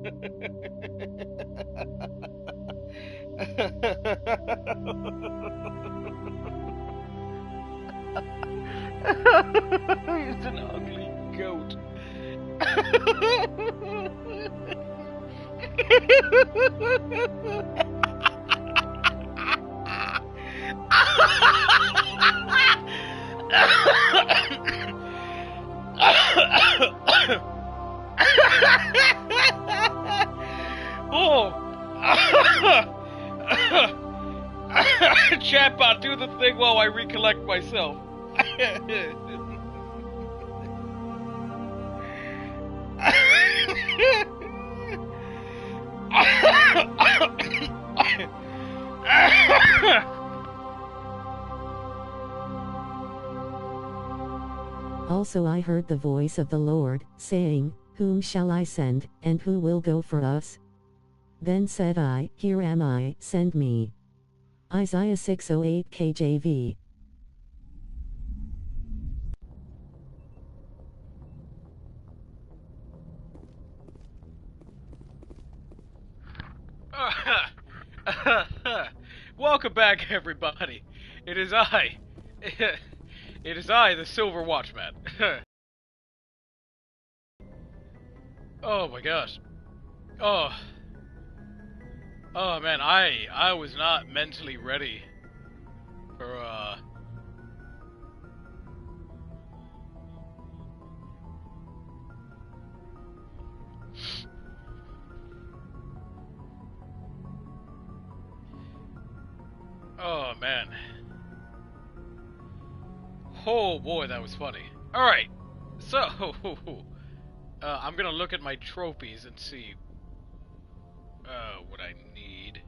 He's an ugly goat. Oh. Chatbot, do the thing while I recollect myself. Also I heard the voice of the Lord, saying, Whom shall I send, and who will go for us? Then said I, Here am I, send me. Isaiah 6:08 KJV. Welcome back, everybody. It is I. It is I, the Silver Watchman. Oh my gosh. Oh. Oh man, I was not mentally ready for Oh man. Oh boy, that was funny. Alright, so I'm gonna look at my trophies and see what I need.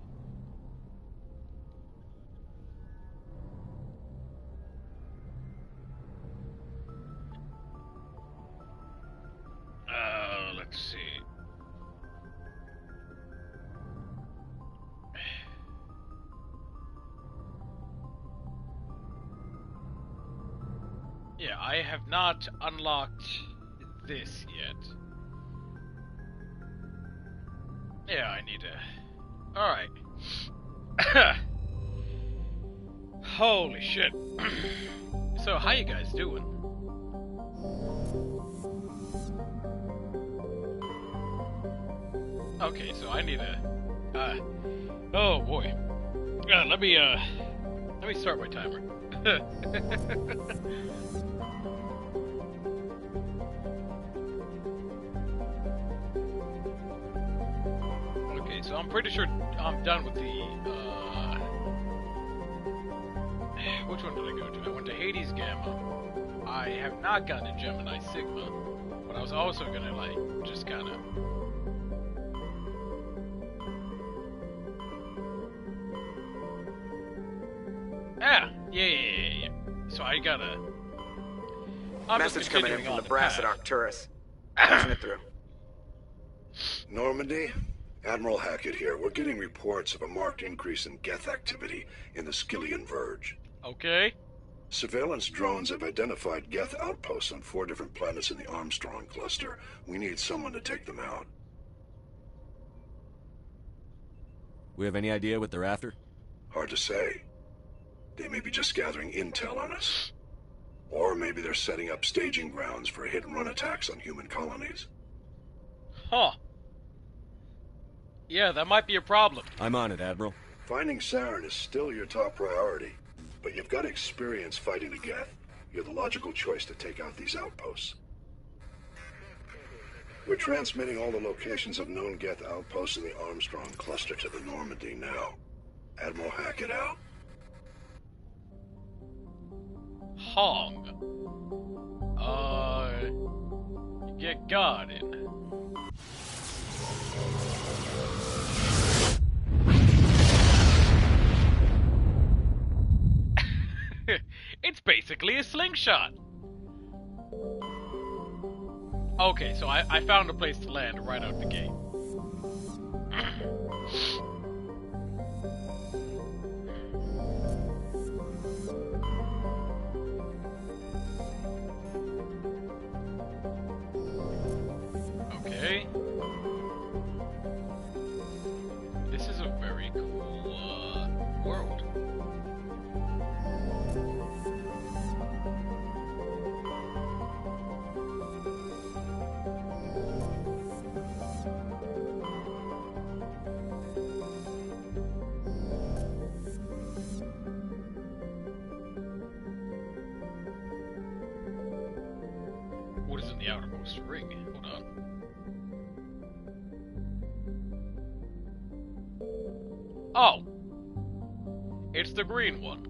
Let's see. Yeah, I have not unlocked this yet. Yeah, I need to... Alright. Holy shit. So, how you guys doing? Okay, so I need to... oh boy. Let me start my timer. Okay, so I'm pretty sure I'm done with the, which one did I go to? I went to Hades Gamma. I have not gotten to Gemini Sigma, but I was also gonna, like, just kinda... Yeah. So I gotta... Message coming in from the brass at Arcturus. Pushing it through. Normandy? Admiral Hackett here. We're getting reports of a marked increase in geth activity in the Skyllian Verge. Okay. Surveillance drones have identified geth outposts on 4 different planets in the Armstrong cluster. We need someone to take them out. We have any idea what they're after? Hard to say. They may be just gathering intel on us. Or maybe they're setting up staging grounds for hit-and-run attacks on human colonies. Huh. Yeah, that might be a problem. I'm on it, Admiral. Finding Saren is still your top priority, but you've got experience fighting the geth. You're the logical choice to take out these outposts. We're transmitting all the locations of known geth outposts in the Armstrong cluster to the Normandy now. Admiral Hackett out. Hong. Get guarded. It's basically a slingshot. Okay, so I found a place to land right out the gate. Okay. ring. Hold on. Oh! It's the green one.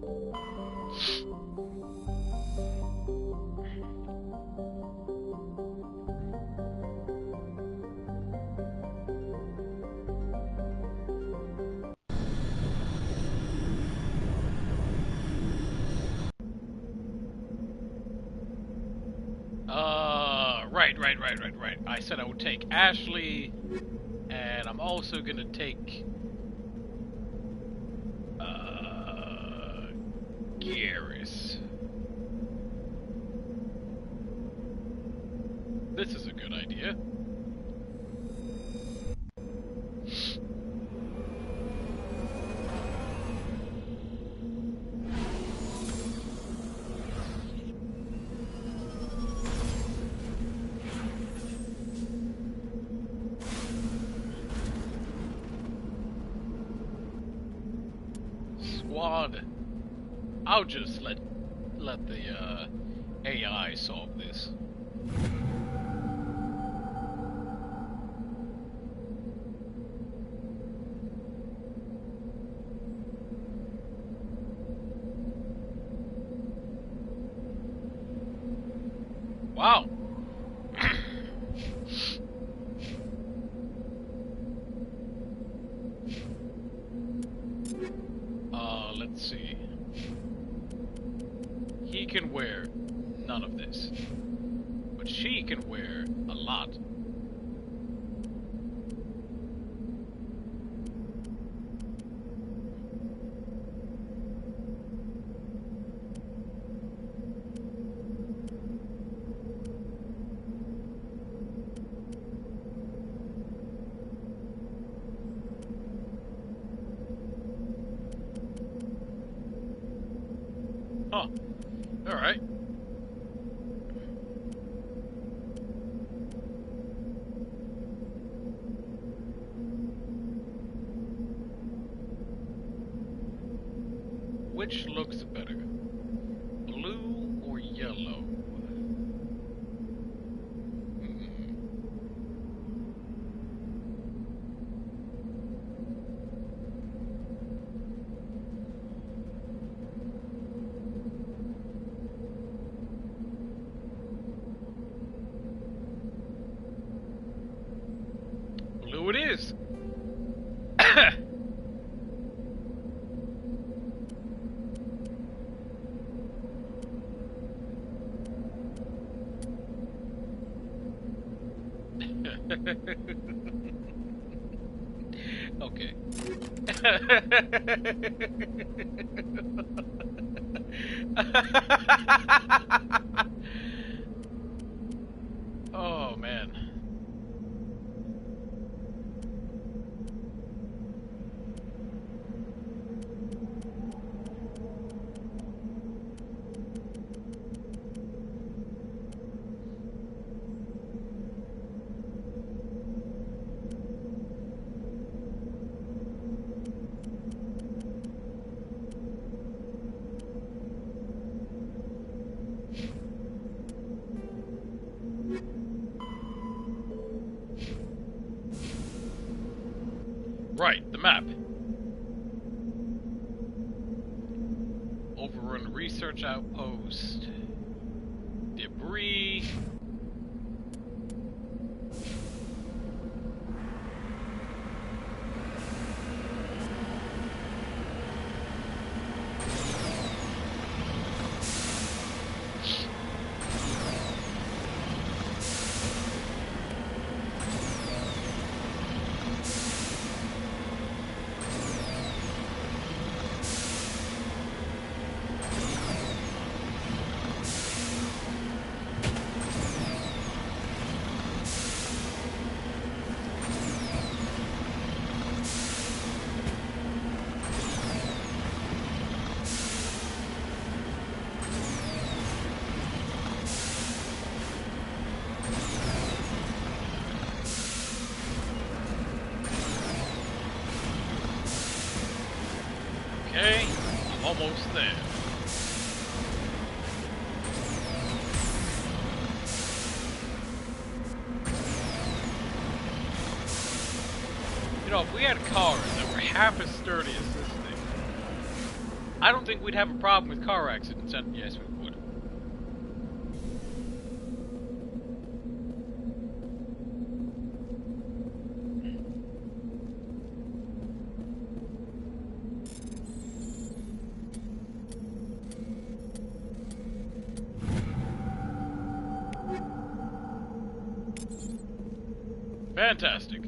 Right. I said I would take Ashley, and I'm also gonna take Garrus. This is a good idea. Squad. I'll just let the AI solve this. Wow. Let's see. He can wear none of this, but she can wear a lot. Huh. Alright. Which looks better? Blue or yellow? Blue it is. Okay. Oh man. Right, the map. Overrun research outpost. Debris. Okay, I'm almost there. You know, if we had cars that were half as sturdy as this thing, I don't think we'd have a problem with car accidents, and yes, we would. Fantastic.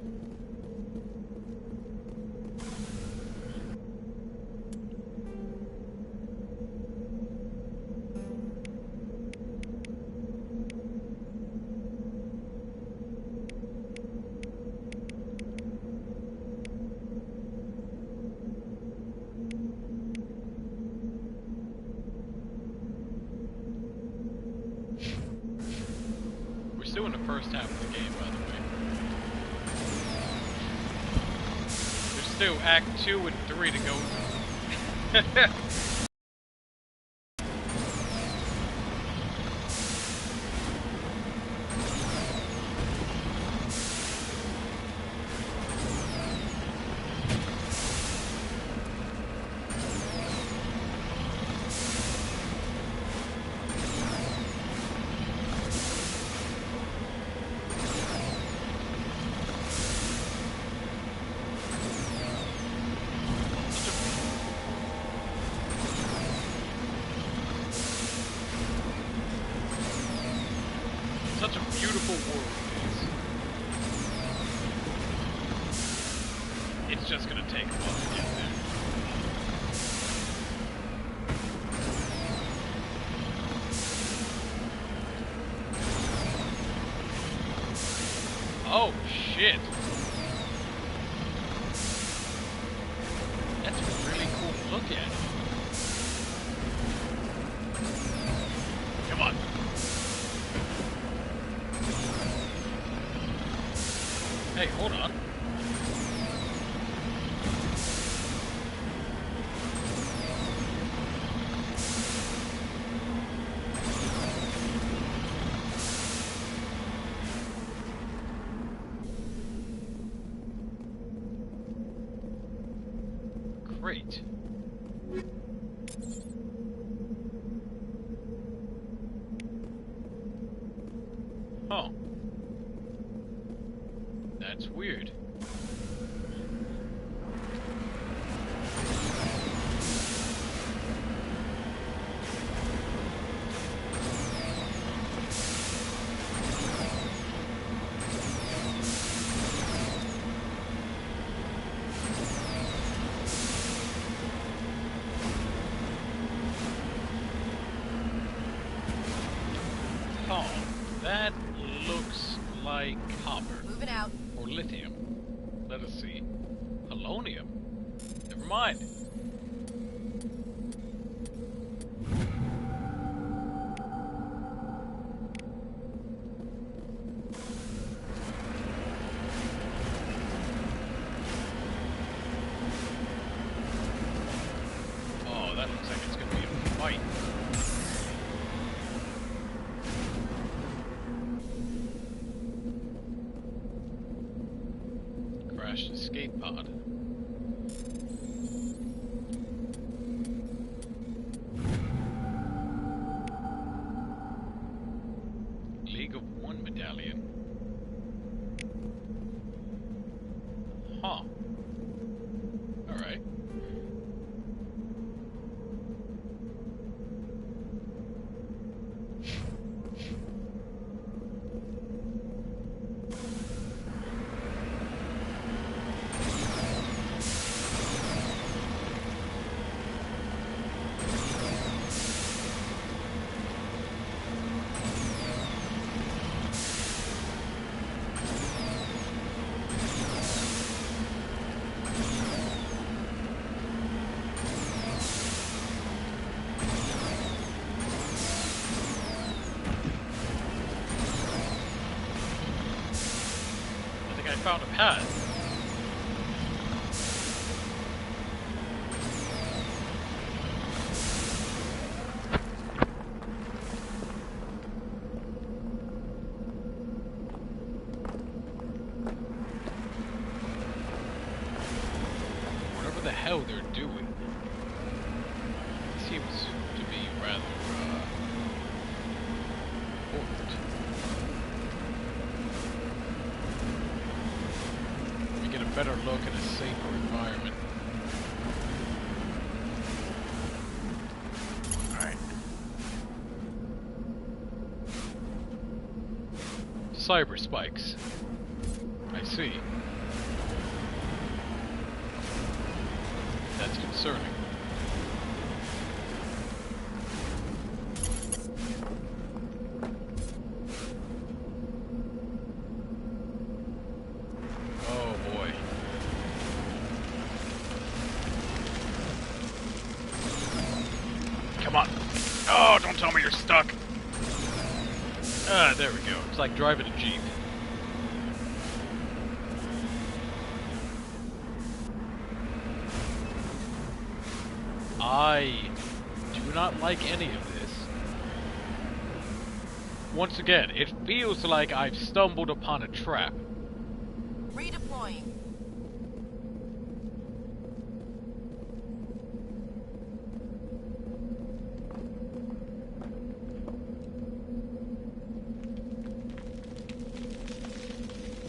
We're still in the first half of the game, by the way. There's still Act 2 and 3 to go through. Such a beautiful world, it's just gonna take a while to get there. Oh shit! That's really cool to look at. Come on. Hey, hold on. Great. Oh. That's weird. Oh, that looks like copper. Moving out. Or lithium. Let us see. Polonium? Never mind. Oh, that looks like it's gonna be a fight. Crashed escape pod. League of One medallion. Huh. Alright. I found a pad. the hell they're doing. It seems to be rather important. We get a better look at a safer environment. Alright. Cyber spikes. I see. That's concerning. Oh boy. Come on. Oh, don't tell me you're stuck. Ah, there we go. It's like driving a Jeep. I do not like any of this. Once again, it feels like I've stumbled upon a trap. Redeploying.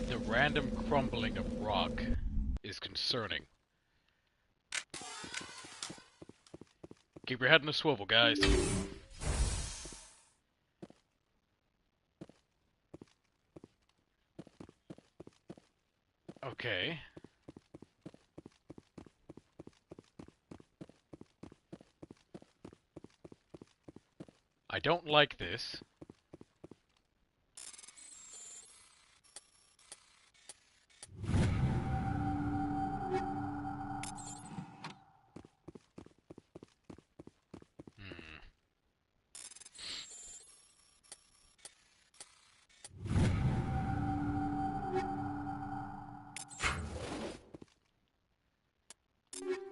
The random crumbling of rock is concerning. Keep your head in a swivel, guys. Okay. I don't like this.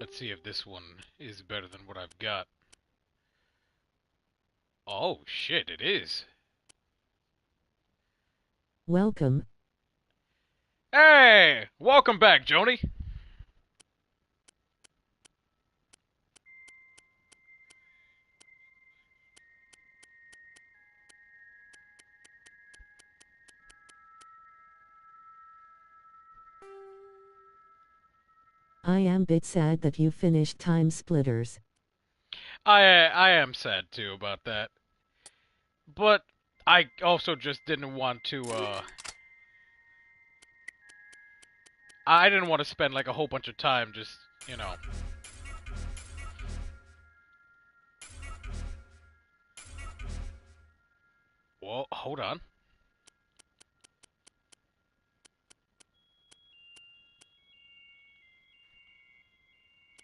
Let's see if this one is better than what I've got. Oh, shit, it is. Welcome. Hey! Welcome back, Joni. I am bit sad that you finished Time Splitters. I am sad, too, about that. But I also just didn't want to, I didn't want to spend, like, a whole bunch of time just, you know... Whoa, hold on.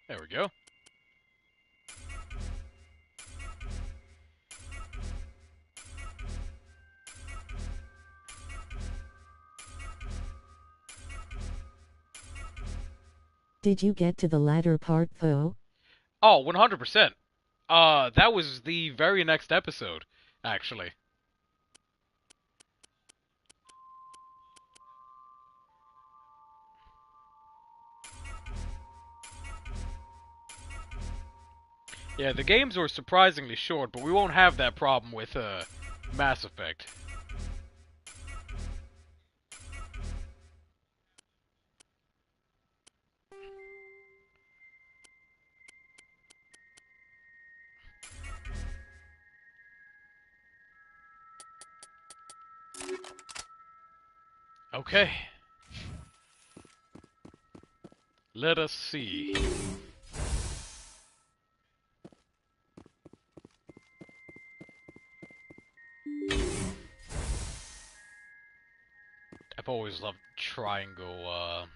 There we go. Did you get to the latter part though? Oh, 100%. That was the very next episode, actually. Yeah, the games were surprisingly short, but we won't have that problem with, Mass Effect. Okay. Let us see. I've always loved triangle,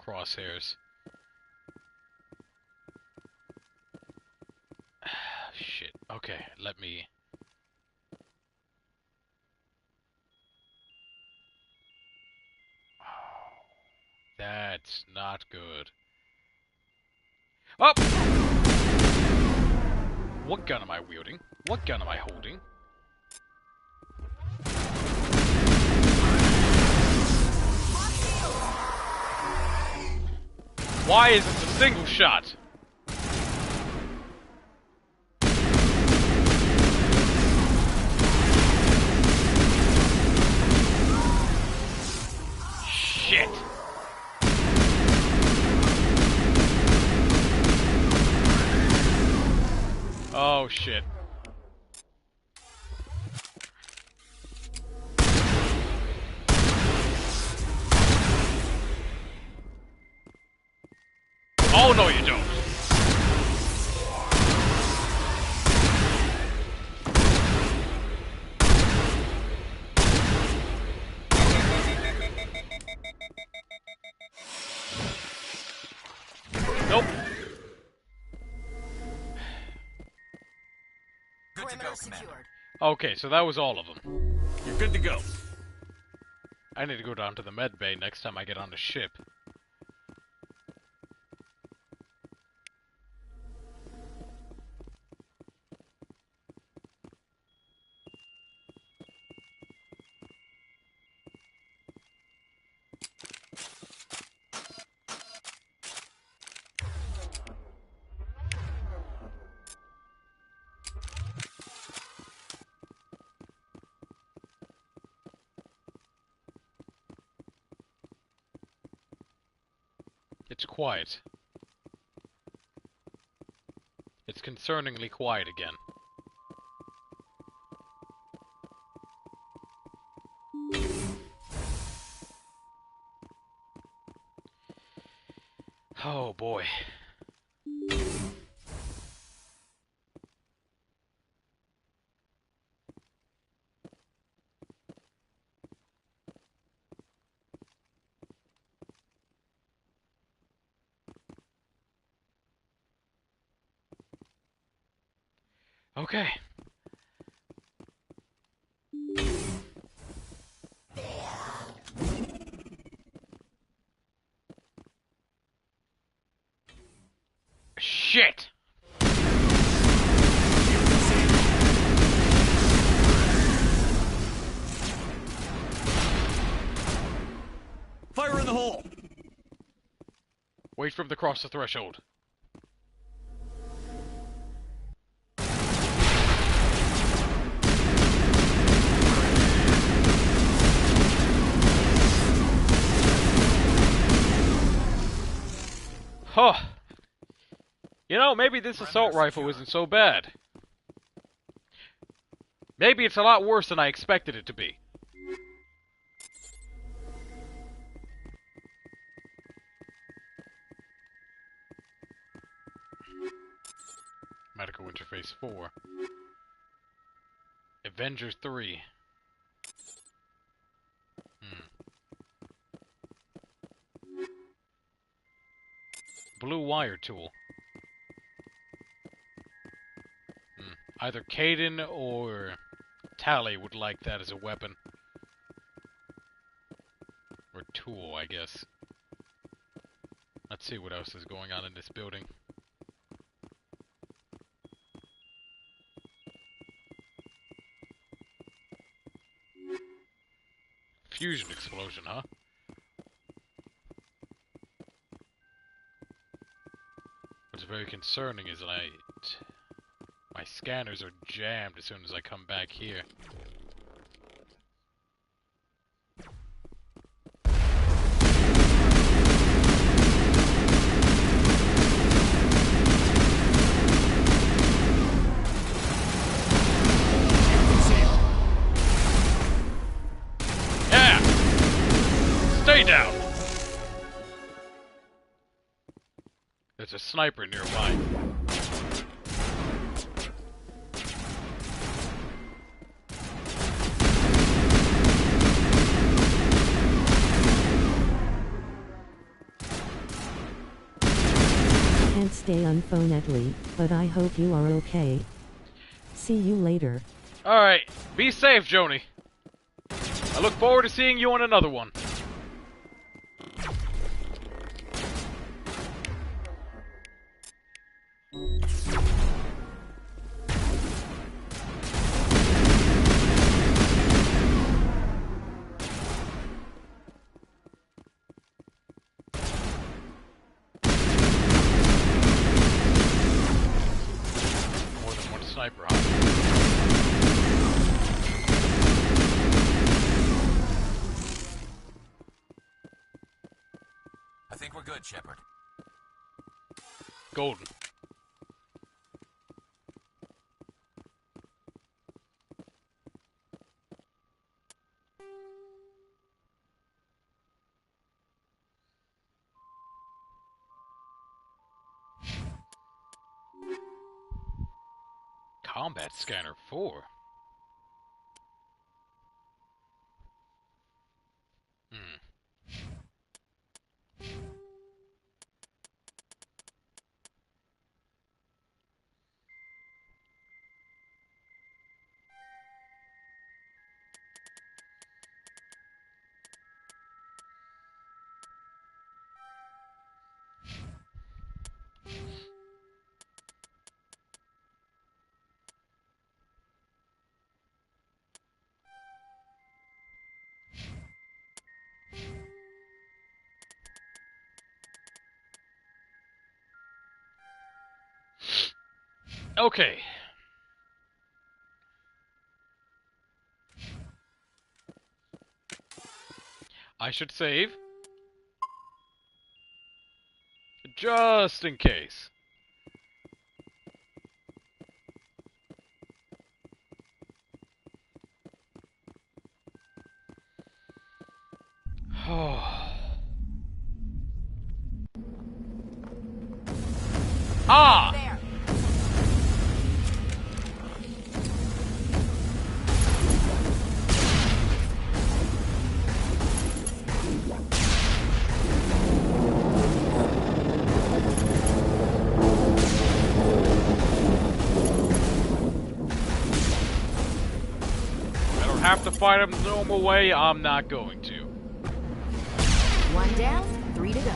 crosshairs. Shit. Okay, let me... That's not good. Oh! What gun am I wielding? What gun am I holding? Why isn't the Single shot. Shit. Oh shit. Oh no you don't. Nope. Perimeter secured. Okay, so that was all of them. You're good to go. I need to go down to the med bay next time I get on the ship. It's quiet. It's concerningly quiet again. Oh boy. Okay. Shit! Fire in the hole! Wait for him to cross the threshold. Huh. You know, maybe this assault rifle isn't so bad. Maybe it's a lot worse than I expected it to be. Medical Interface 4. Avengers 3. Blue wire tool. Either Caden or Tali would like that as a weapon. Or tool, I guess. Let's see what else is going on in this building. Fusion explosion, huh? What's very concerning is that my scanners are jammed as soon as I come back here. Yeah! Stay down! There's a sniper nearby. Can't stay unphonedly, but I hope you are okay. See you later. Alright, be safe, Joni. I look forward to seeing you on another one. think we're good, Shepard. Golden. Combat Scanner 4. Okay. I should save. Just in case. Ah! There. I don't have to fight him the normal way, I'm not going to. 1 down, 3 to go.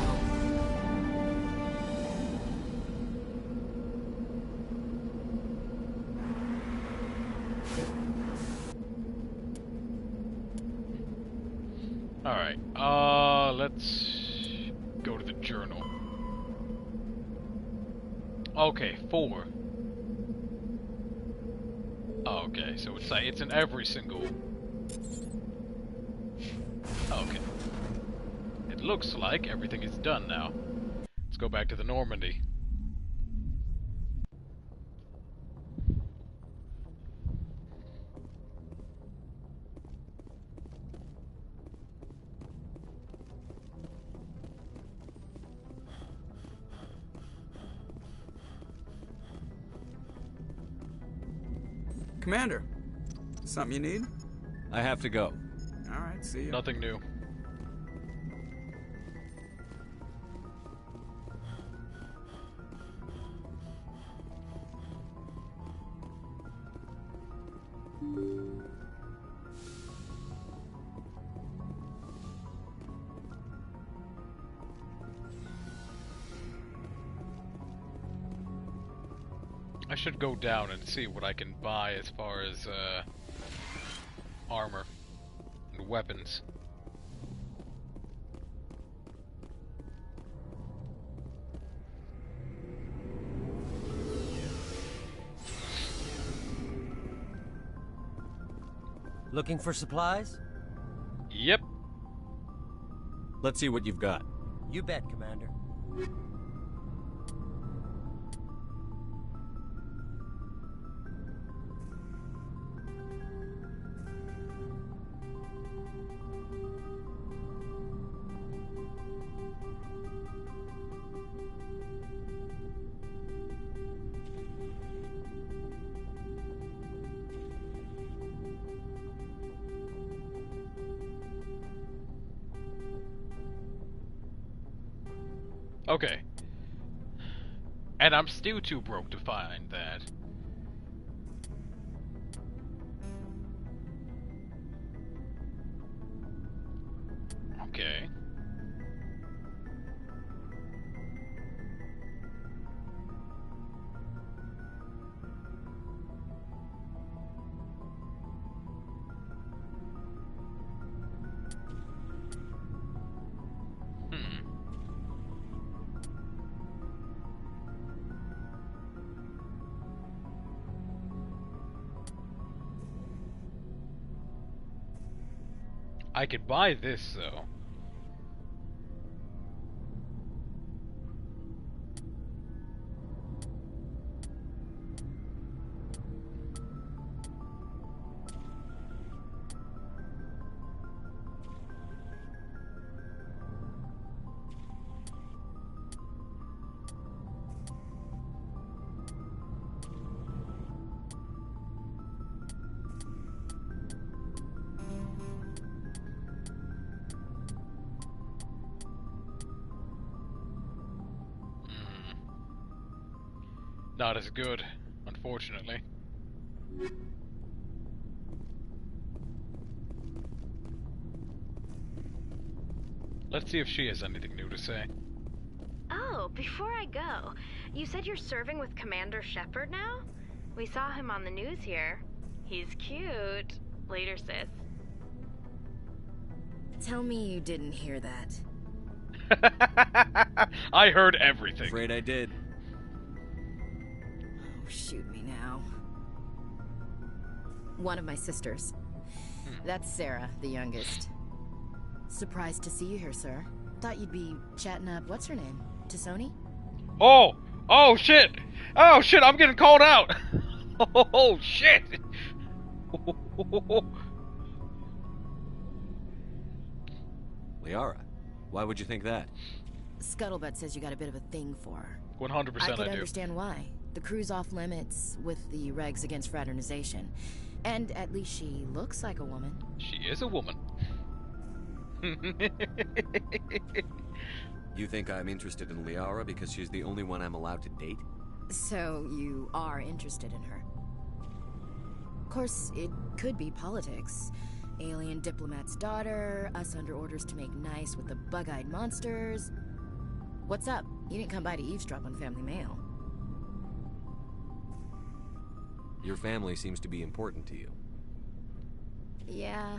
Alright, let's go to the journal. Okay, 4. Okay, so it's in every single... Okay. It looks like everything is done now. Let's go back to the Normandy. Commander, something you need? I have to go. All right, see you. Nothing new. I should go down and see what I can buy as far as armor and weapons. Looking for supplies? Yep. Let's see what you've got. You bet, Commander. Okay. And I'm still too broke to find that. Okay. I could buy this, though. not as good, unfortunately. Let's see if she has anything new to say. Oh, before I go, you said you're serving with Commander Shepard now? We saw him on the news here. He's cute. Later, sis. Tell me you didn't hear that. I heard everything. Afraid I did. Oh, shoot me now. One of my sisters. That's Sarah, the youngest. Surprised to see you here, sir. Thought you'd be chatting up, what's her name? Tassoni? Oh! Oh, shit! Oh, shit, I'm getting called out! Oh, shit! Liara, why would you think that? Scuttlebutt says you got a bit of a thing for her. 100% I I could do. understand why. The crew's off limits with the regs against fraternization. And at least she looks like a woman. She is a woman. You think I'm interested in Liara because she's the only one I'm allowed to date? So you are interested in her. Of course, it could be politics. Alien diplomat's daughter, us under orders to make nice with the bug-eyed monsters. What's up? You didn't come by to eavesdrop on Family Mail. Your family seems to be important to you. Yeah,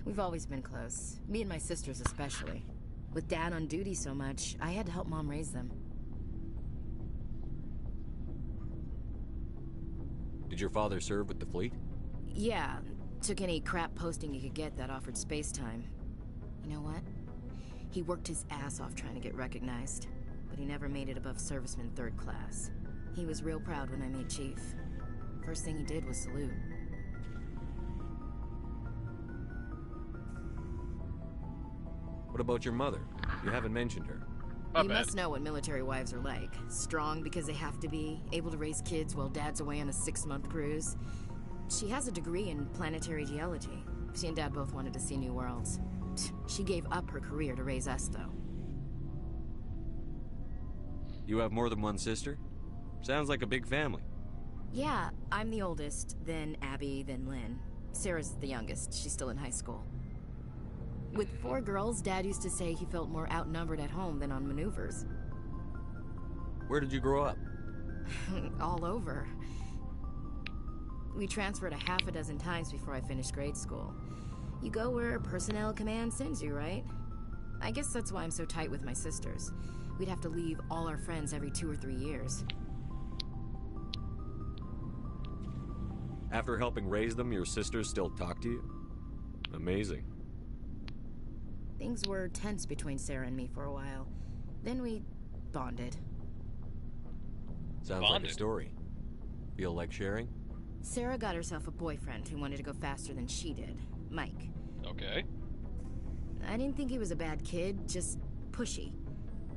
we've always been close. Me and my sisters especially. With Dad on duty so much, I had to help Mom raise them. Did your father serve with the fleet? Yeah, took any crap posting he could get that offered space time. You know what? He worked his ass off trying to get recognized, but he never made it above serviceman 3rd class. He was real proud when I made chief. First thing he did was salute. What about your mother? You haven't mentioned her. You must know what military wives are like. Strong because they have to be, able to raise kids while Dad's away on a 6-month cruise. She has a degree in planetary geology. She and Dad both wanted to see new worlds. She gave up her career to raise us, though. You have more than one sister? Sounds like a big family. Yeah, I'm the oldest, then Abby, then Lynn. Sarah's the youngest. She's still in high school. With 4 girls, Dad used to say he felt more outnumbered at home than on maneuvers. Where did you grow up? All over. We transferred a half a dozen times before I finished grade school. You go where personnel command sends you, right? I guess that's why I'm so tight with my sisters. We'd have to leave all our friends every 2 or 3 years. After helping raise them, your sisters still talk to you? Amazing. Things were tense between Sarah and me for a while. Then we bonded. Sounds like a story. Feel like sharing? Sarah got herself a boyfriend who wanted to go faster than she did. Mike. Okay. I didn't think he was a bad kid, just pushy.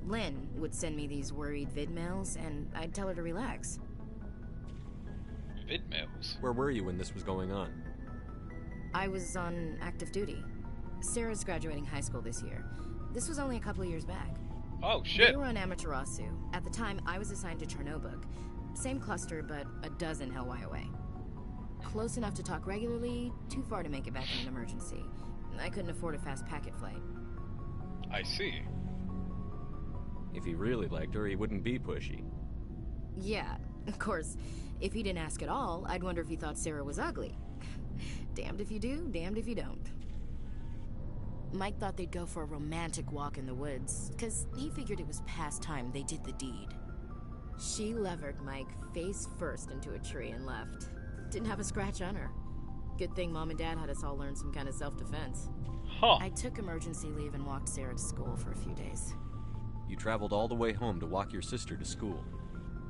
Lynn would send me these worried vid mails, and I'd tell her to relax. Vid mails? Where were you when this was going on? I was on active duty. Sarah's graduating high school this year. This was only a couple of years back. Oh, shit. They were on Amaterasu. At the time, I was assigned to Chernobyl. Same cluster, but a dozen Hellwire away. Close enough to talk regularly, too far to make it back in an emergency. I couldn't afford a fast packet flight. I see. If he really liked her, he wouldn't be pushy. Yeah, of course. If he didn't ask at all, I'd wonder if he thought Sarah was ugly. Damned if you do, damned if you don't. Mike thought they'd go for a romantic walk in the woods, because he figured it was past time they did the deed. She levered Mike face first into a tree and left. Didn't have a scratch on her. Good thing Mom and Dad had us all learn some kind of self-defense. Huh. I took emergency leave and walked Sarah to school for a few days. You traveled all the way home to walk your sister to school.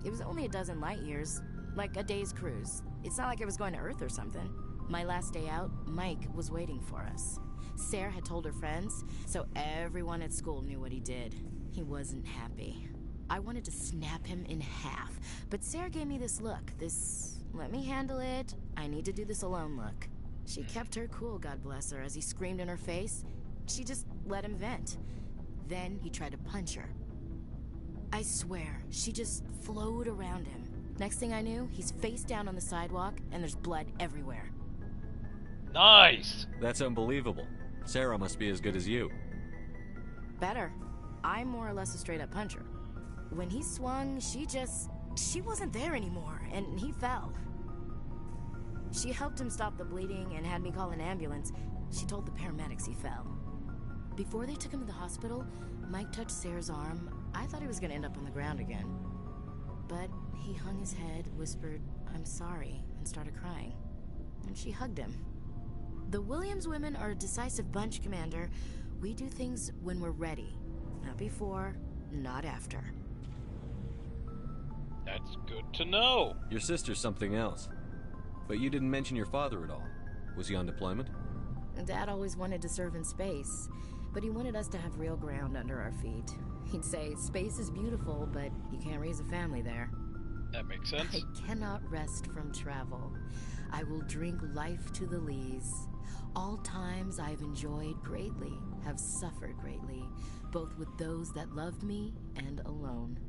It was only a dozen light years, like a day's cruise. It's not like I was going to Earth or something. My last day out, Mike was waiting for us. Sarah had told her friends, so everyone at school knew what he did. He wasn't happy. I wanted to snap him in half, but Sarah gave me this look, this let me handle it, I need to do this alone look. She kept her cool, God bless her, as he screamed in her face. She just let him vent. Then he tried to punch her. I swear, she just flowed around him. Next thing I knew, he's face down on the sidewalk, and there's blood everywhere. Nice! That's unbelievable. Sarah must be as good as you. Better. I'm more or less a straight-up puncher. When he swung, she wasn't there anymore, and he fell. She helped him stop the bleeding and had me call an ambulance. She told the paramedics he fell. Before they took him to the hospital, Mike touched Sarah's arm. I thought he was gonna end up on the ground again. But he hung his head, whispered, "I'm sorry," and started crying. And she hugged him. The Williams women are a decisive bunch, Commander. We do things when we're ready. Not before, not after. That's good to know. Your sister's something else. But you didn't mention your father at all. Was he on deployment? Dad always wanted to serve in space, but he wanted us to have real ground under our feet. He'd say, space is beautiful, but you can't raise a family there. That makes sense. I cannot rest from travel. I will drink life to the lees. All times I've enjoyed greatly, have suffered greatly, both with those that loved me and alone.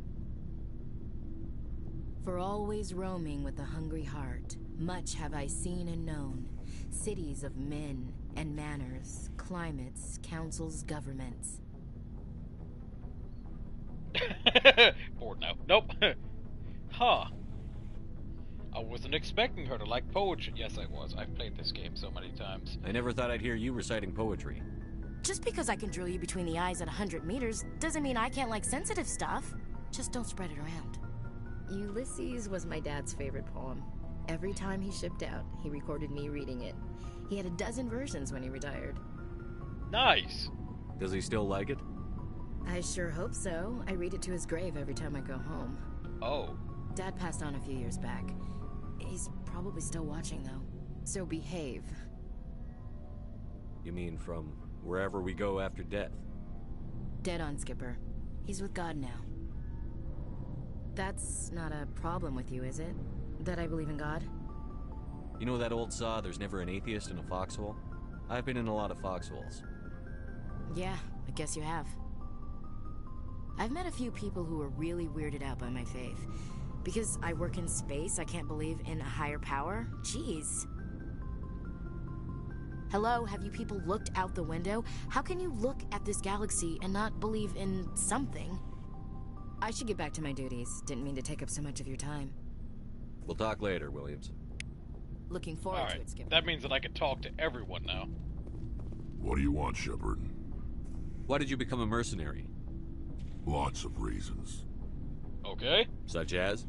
For always roaming with a hungry heart, much have I seen and known, cities of men and manners, climates, councils, governments. Bored now. Nope. Huh. I wasn't expecting her to like poetry. Yes, I was. I've played this game so many times. I never thought I'd hear you reciting poetry. Just because I can drill you between the eyes at 100 meters doesn't mean I can't like sensitive stuff. Just don't spread it around. Ulysses was my dad's favorite poem. Every time he shipped out, he recorded me reading it. He had a dozen versions when he retired. Nice. Does he still like it? I sure hope so. I read it to his grave every time I go home. Oh. Dad passed on a few years back. He's probably still watching, though. So behave. You mean from wherever we go after death? Dead on, Skipper. He's with God now. That's not a problem with you, is it? That I believe in God? You know that old saw, there's never an atheist in a foxhole? I've been in a lot of foxholes. Yeah, I guess you have. I've met a few people who are really weirded out by my faith. Because I work in space, I can't believe in a higher power? Jeez. Hello, have you people looked out the window? How can you look at this galaxy and not believe in something? I should get back to my duties. Didn't mean to take up so much of your time. We'll talk later, Williams. Looking forward to it, Skipper. That means that I can talk to everyone now. What do you want, Shepard? Why did you become a mercenary? Lots of reasons. Okay. Such as?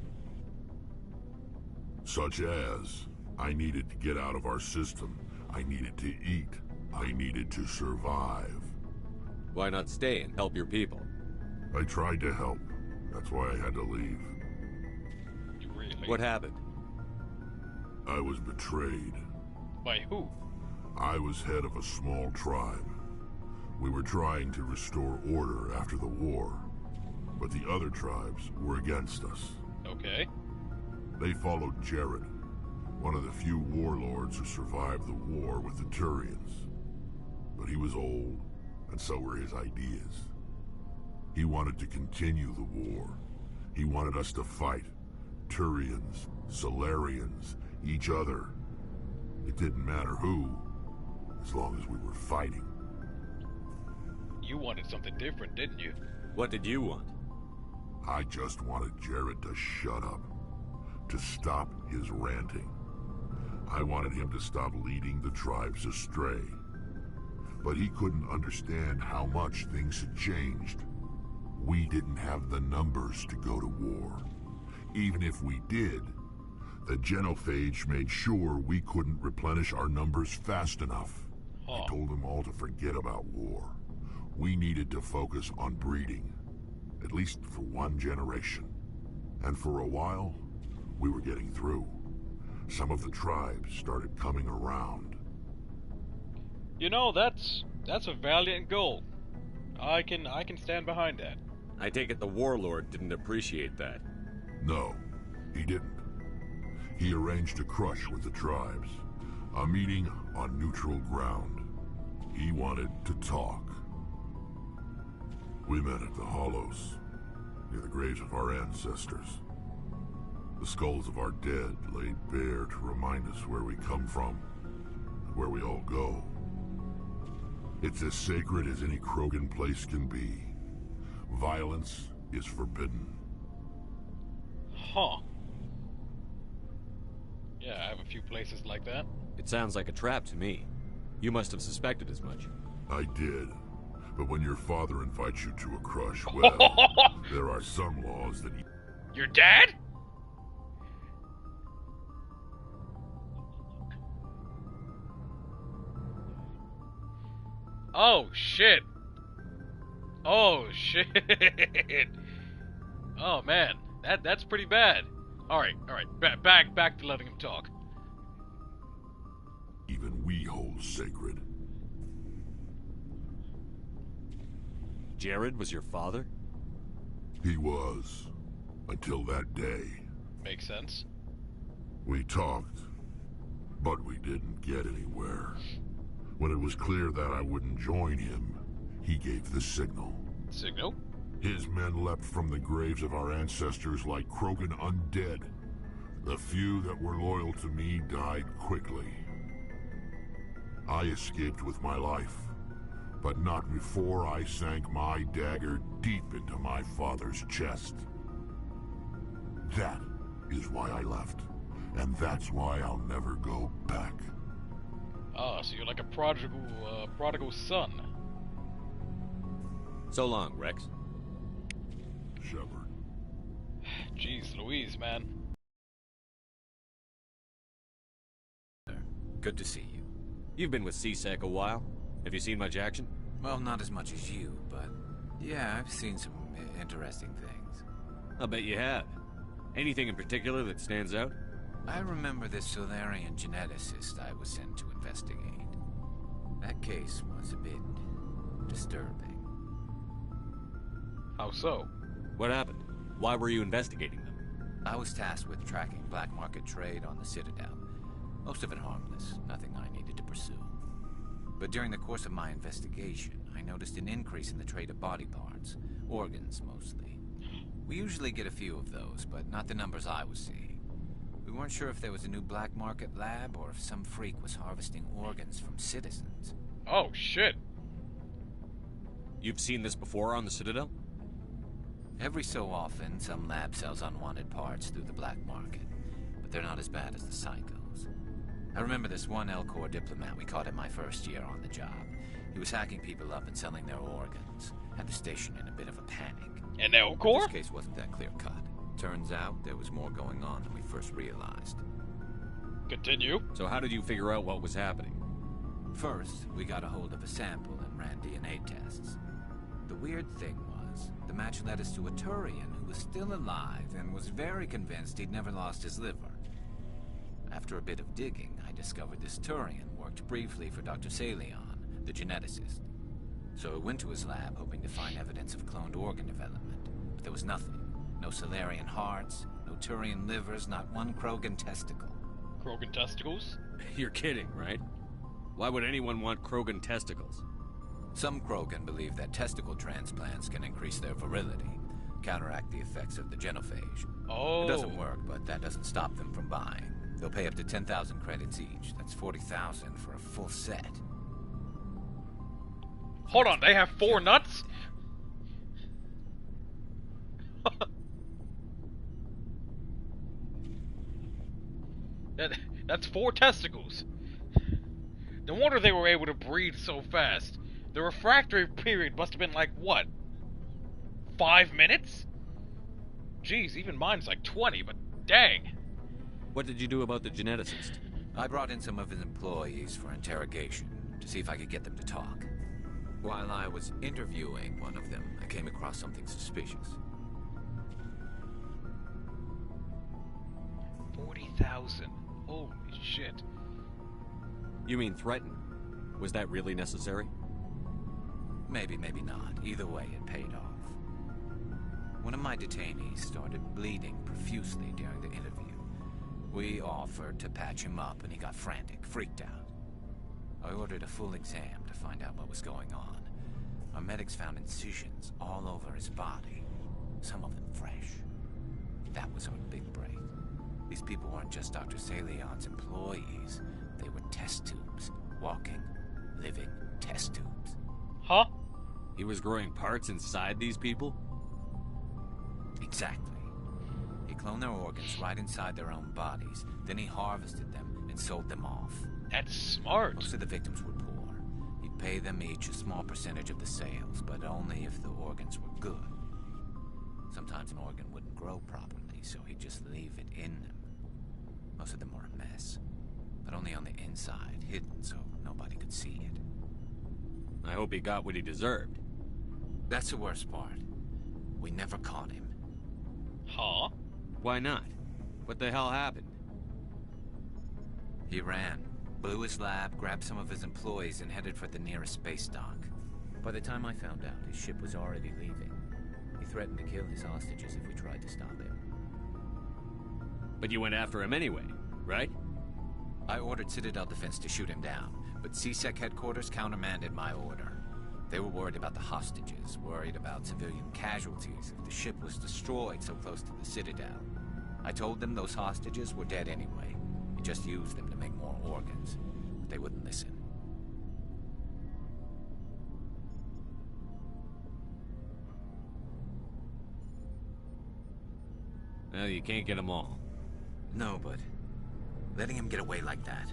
Such as, I needed to get out of our system. I needed to eat. I needed to survive. Why not stay and help your people? I tried to help. That's why I had to leave. You really? What happened? I was betrayed. By who? I was head of a small tribe. We were trying to restore order after the war, but the other tribes were against us. Okay. They followed Jared, one of the few warlords who survived the war with the Turians. But he was old, and so were his ideas. He wanted to continue the war. He wanted us to fight. Turians, Solarians, each other. It didn't matter who, as long as we were fighting. You wanted something different, didn't you? What did you want? I just wanted Jared to shut up, to stop his ranting. I wanted him to stop leading the tribes astray. But he couldn't understand how much things had changed. We didn't have the numbers to go to war. Even if we did, the genophage made sure we couldn't replenish our numbers fast enough. I told them all to forget about war. We needed to focus on breeding, at least for one generation. And for a while, we were getting through. Some of the tribes started coming around. You know, that's a valiant goal. I can stand behind that. I take it the warlord didn't appreciate that. No, he didn't. He arranged a crush with the tribes, a meeting on neutral ground. He wanted to talk. We met at the Hollows, near the graves of our ancestors. The skulls of our dead laid bare to remind us where we come from, where we all go. It's as sacred as any Krogan place can be. Violence is forbidden. Huh. Yeah, I have a few places like that. It sounds like a trap to me. You must have suspected as much. I did. But when your father invites you to a crush, well, there are some laws that... Your dad? Oh, shit. Oh, shit. Oh, man. That's pretty bad. Alright. Back to letting him talk. Even we hold sacred. Jared was your father? He was. Until that day. Makes sense. We talked, but we didn't get anywhere. When it was clear that I wouldn't join him, he gave the signal. Signal? His men leapt from the graves of our ancestors like Krogan undead. The few that were loyal to me died quickly. I escaped with my life, but not before I sank my dagger deep into my father's chest. That is why I left, and that's why I'll never go back. Ah, so you're like a prodigal son. So long, Rex. Shepard. Jeez Louise, man. Good to see you. You've been with CSEC a while. Have you seen much action? Well, not as much as you, but yeah, I've seen some interesting things. I'll bet you have. Anything in particular that stands out? I remember this Solarian geneticist I was sent to investigate. That case was a bit disturbing. How so? What happened? Why were you investigating them? I was tasked with tracking black market trade on the Citadel. Most of it harmless, nothing I needed to pursue. But during the course of my investigation, I noticed an increase in the trade of body parts, organs mostly. We usually get a few of those, but not the numbers I was seeing. We weren't sure if there was a new black market lab or if some freak was harvesting organs from citizens. Oh, shit. You've seen this before on the Citadel? Every so often, some lab sells unwanted parts through the black market, but they're not as bad as the psychos. I remember this one Elcor diplomat we caught in my first year on the job. He was hacking people up and selling their organs. Had the station in a bit of a panic. An Elcor? This case wasn't that clear-cut. Turns out there was more going on than we first realized. Continue. So how did you figure out what was happening? First, we got a hold of a sample and ran DNA tests. The weird thing was, the match led us to a Turian who was still alive and was very convinced he'd never lost his liver. After a bit of digging, I discovered this Turian worked briefly for Dr. Salion, the geneticist. So I went to his lab hoping to find evidence of cloned organ development, but there was nothing. No Solarian hearts, no Turian livers, not one Krogan testicle. Krogan testicles? You're kidding, right? Why would anyone want Krogan testicles? Some Krogan believe that testicle transplants can increase their virility, counteract the effects of the genophage. Oh. It doesn't work, but that doesn't stop them from buying. They'll pay up to 10,000 credits each. That's 40,000 for a full set. Hold on, they have 4 nuts? That's 4 testicles. No wonder they were able to breed so fast. The refractory period must have been like, what? 5 minutes? Jeez, even mine's like 20, but dang. What did you do about the geneticist? I brought in some of his employees for interrogation, to see if I could get them to talk. While I was interviewing one of them, I came across something suspicious. 40,000. Holy shit. You mean threaten? Was that really necessary? Maybe, maybe not. Either way, it paid off. One of my detainees started bleeding profusely during the interview. We offered to patch him up, and he got frantic, freaked out. I ordered a full exam to find out what was going on. Our medics found incisions all over his body, some of them fresh. That was our big break. These people weren't just Dr. Salion's employees. They were test tubes. Walking, living test tubes. Huh? He was growing parts inside these people? Exactly. He cloned their organs right inside their own bodies. Then he harvested them and sold them off. That's smart. Most of the victims were poor. He'd pay them each a small percentage of the sales, but only if the organs were good. Sometimes an organ wouldn't grow properly, so he'd just leave it in them. Most of them were a mess, but only on the inside, hidden so nobody could see it. I hope he got what he deserved. That's the worst part. We never caught him. Huh? Why not? What the hell happened? He ran, blew his lab, grabbed some of his employees, and headed for the nearest space dock. By the time I found out, his ship was already leaving. He threatened to kill his hostages if we tried to stop him. But you went after him anyway, right? I ordered Citadel Defense to shoot him down, but CSEC headquarters countermanded my order. They were worried about the hostages, worried about civilian casualties if the ship was destroyed so close to the Citadel. I told them those hostages were dead anyway. He just used them to make more organs, but they wouldn't listen. Well, you can't get them all. No, but letting him get away like that.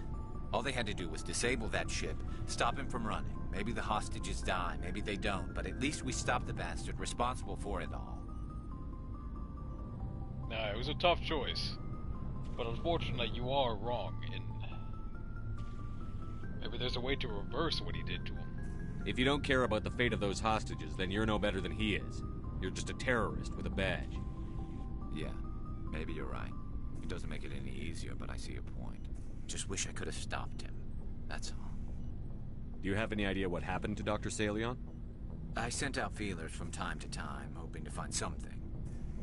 All they had to do was disable that ship, stop him from running. Maybe the hostages die, maybe they don't, but at least we stopped the bastard responsible for it all. Nah, it was a tough choice. But unfortunately, you are wrong in... Maybe there's a way to reverse what he did to him. If you don't care about the fate of those hostages, then you're no better than he is. You're just a terrorist with a badge. Yeah, maybe you're right. It doesn't make it any easier, but I see your point. Just wish I could have stopped him. That's all. Do you have any idea what happened to Dr. Salion? I sent out feelers from time to time, hoping to find something.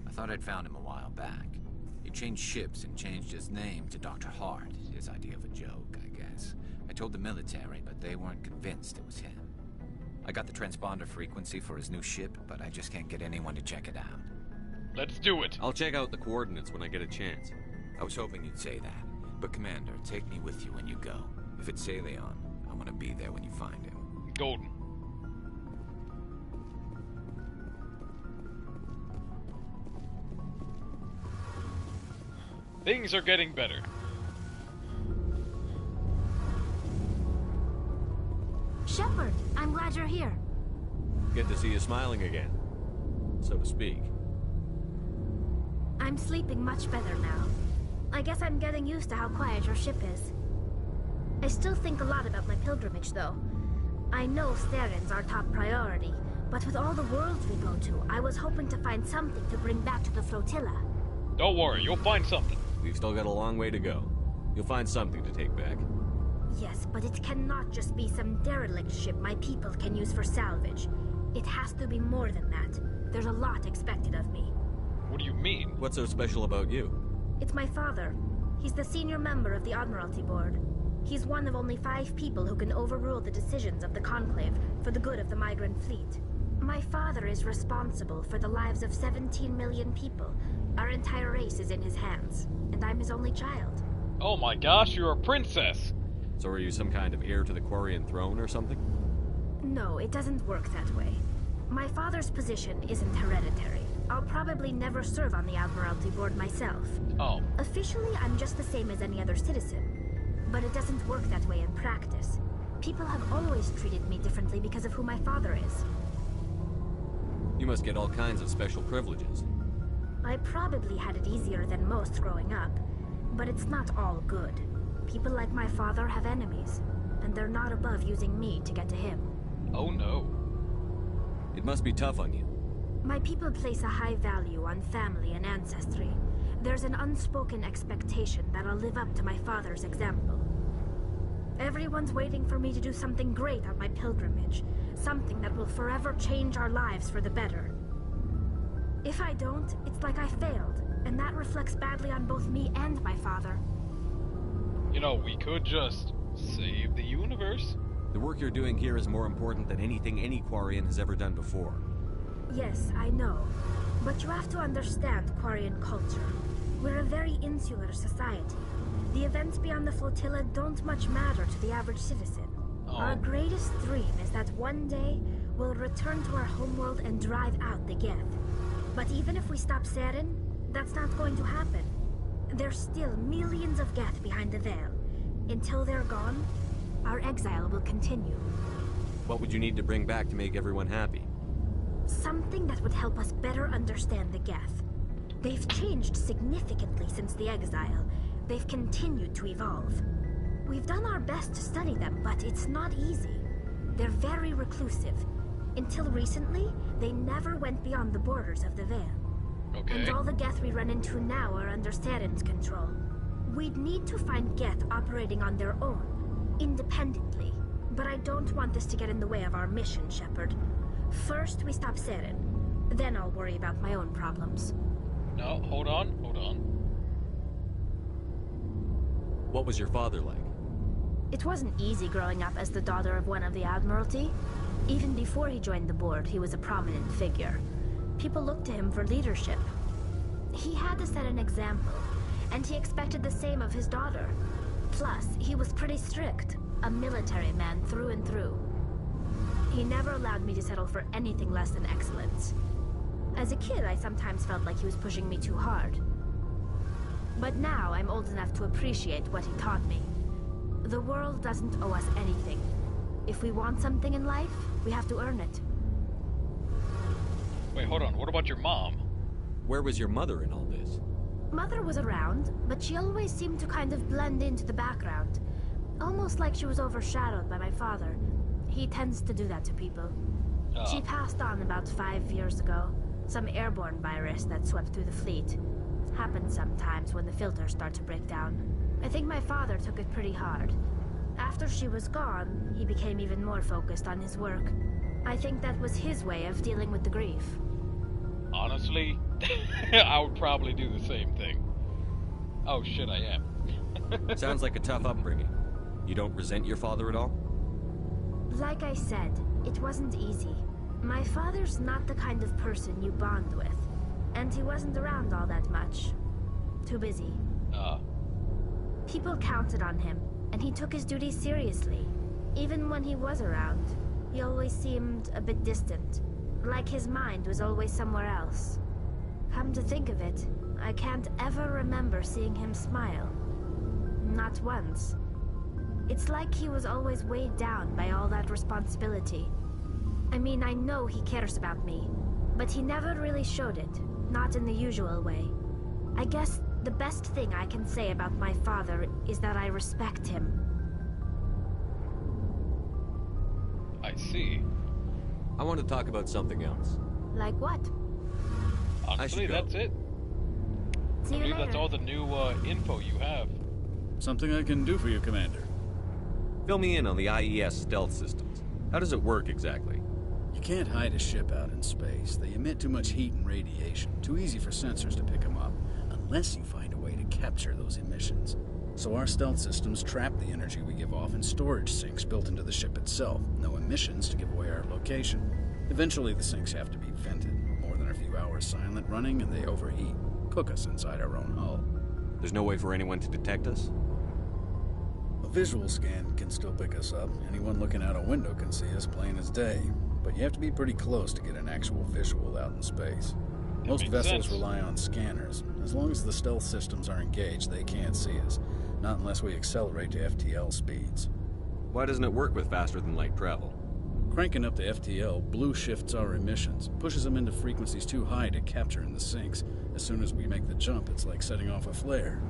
I thought I'd found him a while back. He changed ships and changed his name to Dr. Hart, his idea of a joke, I guess. I told the military, but they weren't convinced it was him. I got the transponder frequency for his new ship, but I just can't get anyone to check it out. Let's do it! I'll check out the coordinates when I get a chance. I was hoping you'd say that. But Commander, take me with you when you go. If it's Salion, I want to be there when you find him. Golden. Things are getting better. Shepard, I'm glad you're here. Good to see you smiling again, so to speak. I'm sleeping much better now. I guess I'm getting used to how quiet your ship is. I still think a lot about my pilgrimage, though. I know Steren's our top priority, but with all the worlds we go to, I was hoping to find something to bring back to the flotilla. Don't worry, you'll find something. We've still got a long way to go. You'll find something to take back. Yes, but it cannot just be some derelict ship my people can use for salvage. It has to be more than that. There's a lot expected of me. What do you mean? What's so special about you? It's my father. He's the senior member of the Admiralty Board. He's one of only 5 people who can overrule the decisions of the Conclave for the good of the migrant fleet. My father is responsible for the lives of 17 million people. Our entire race is in his hands, and I'm his only child. Oh my gosh, you're a princess! So are you some kind of heir to the Quarian throne or something? No, it doesn't work that way. My father's position isn't hereditary. I'll probably never serve on the Admiralty Board myself. Oh. Officially, I'm just the same as any other citizen. But it doesn't work that way in practice. People have always treated me differently because of who my father is. You must get all kinds of special privileges. I probably had it easier than most growing up, but it's not all good. People like my father have enemies, and they're not above using me to get to him. Oh no. It must be tough on you. My people place a high value on family and ancestry. There's an unspoken expectation that I'll live up to my father's example. Everyone's waiting for me to do something great on my pilgrimage, something that will forever change our lives for the better. If I don't, it's like I failed, and that reflects badly on both me and my father. You know, we could just save the universe. The work you're doing here is more important than anything any Quarian has ever done before. Yes, I know. But you have to understand Quarian culture. We're a very insular society. The events beyond the flotilla don't much matter to the average citizen. Oh. Our greatest dream is that one day we'll return to our homeworld and drive out the geth. But even if we stop Saren, that's not going to happen. There's still millions of geth behind the veil. Until they're gone, our exile will continue. What would you need to bring back to make everyone happy? Something that would help us better understand the geth. They've changed significantly since the exile. They've continued to evolve. We've done our best to study them, but it's not easy. They're very reclusive. Until recently, they never went beyond the borders of the veil. Okay. And all the geth we run into now are under Saren's control. We'd need to find geth operating on their own, independently. But I don't want this to get in the way of our mission, Shepard. First, we stop Saren. Then I'll worry about my own problems. No, hold on. What was your father like? It wasn't easy growing up as the daughter of one of the Admiralty. Even before he joined the board, he was a prominent figure. People looked to him for leadership. He had to set an example, and he expected the same of his daughter. Plus, he was pretty strict, a military man through and through. He never allowed me to settle for anything less than excellence. As a kid, I sometimes felt like he was pushing me too hard. But now I'm old enough to appreciate what he taught me. The world doesn't owe us anything. If we want something in life, we have to earn it. Wait, hold on. What about your mom? Where was your mother in all this? Mother was around, but she always seemed to kind of blend into the background. Almost like she was overshadowed by my father. He tends to do that to people. She passed on about 5 years ago. Some airborne virus that swept through the fleet. Happens sometimes when the filters start to break down. I think my father took it pretty hard. After she was gone, he became even more focused on his work. I think that was his way of dealing with the grief. Honestly, I would probably do the same thing. Oh shit, I am. Sounds like a tough upbringing. You don't resent your father at all? Like I said, it wasn't easy. My father's not the kind of person you bond with. And he wasn't around all that much. Too busy. People counted on him, and he took his duties seriously. Even when he was around, he always seemed a bit distant. Like his mind was always somewhere else. Come to think of it, I can't ever remember seeing him smile. Not once. It's like he was always weighed down by all that responsibility. I mean, I know he cares about me, but he never really showed it, not in the usual way. I guess the best thing I can say about my father is that I respect him. I see. I want to talk about something else. Like what? Honestly, that's it. See I you believe later. that's all the new info you have. Something I can do for you, Commander. Fill me in on the IES stealth systems. How does it work exactly? You can't hide a ship out in space. They emit too much heat and radiation. Too easy for sensors to pick them up, unless you find a way to capture those emissions. So our stealth systems trap the energy we give off in storage sinks built into the ship itself. No emissions to give away our location. Eventually the sinks have to be vented. More than a few hours silent running and they overheat. Cook us inside our own hull. There's no way for anyone to detect us? A visual scan can still pick us up. Anyone looking out a window can see us plain as day. But you have to be pretty close to get an actual visual out in space. Most vessels rely on scanners. As long as the stealth systems are engaged, they can't see us. Not unless we accelerate to FTL speeds. Why doesn't it work with faster-than-light travel? Cranking up to FTL blue shifts our emissions, pushes them into frequencies too high to capture in the sinks. As soon as we make the jump, it's like setting off a flare.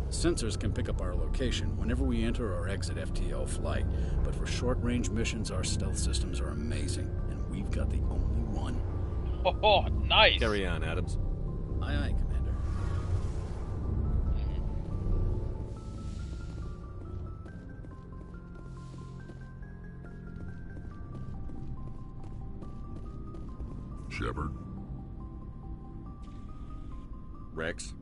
Sensors can pick up our location whenever we enter or exit FTL flight, but for short-range missions, our stealth systems are amazing, and we've got the only one. Oh, nice! Carry on, Adams. Aye, aye, Commander. Shepard? Rex?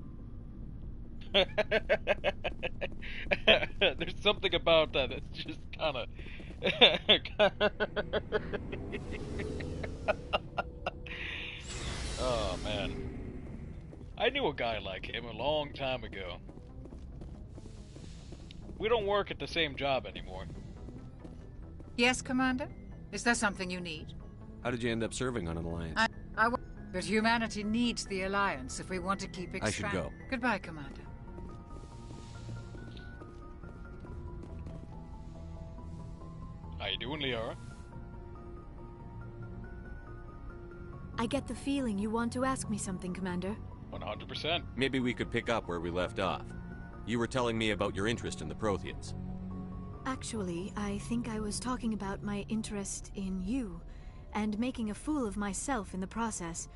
There's something about that that's just kind of... Oh, man. I knew a guy like him a long time ago. We don't work at the same job anymore. Yes, Commander? Is there something you need? How did you end up serving on an alliance? But humanity needs the Alliance if we want to keep expanding. I should go. Goodbye, Commander. How you doing, Liara? I get the feeling you want to ask me something, Commander. 100%. Maybe we could pick up where we left off. You were telling me about your interest in the Protheans. Actually, I think I was talking about my interest in you, and making a fool of myself in the process.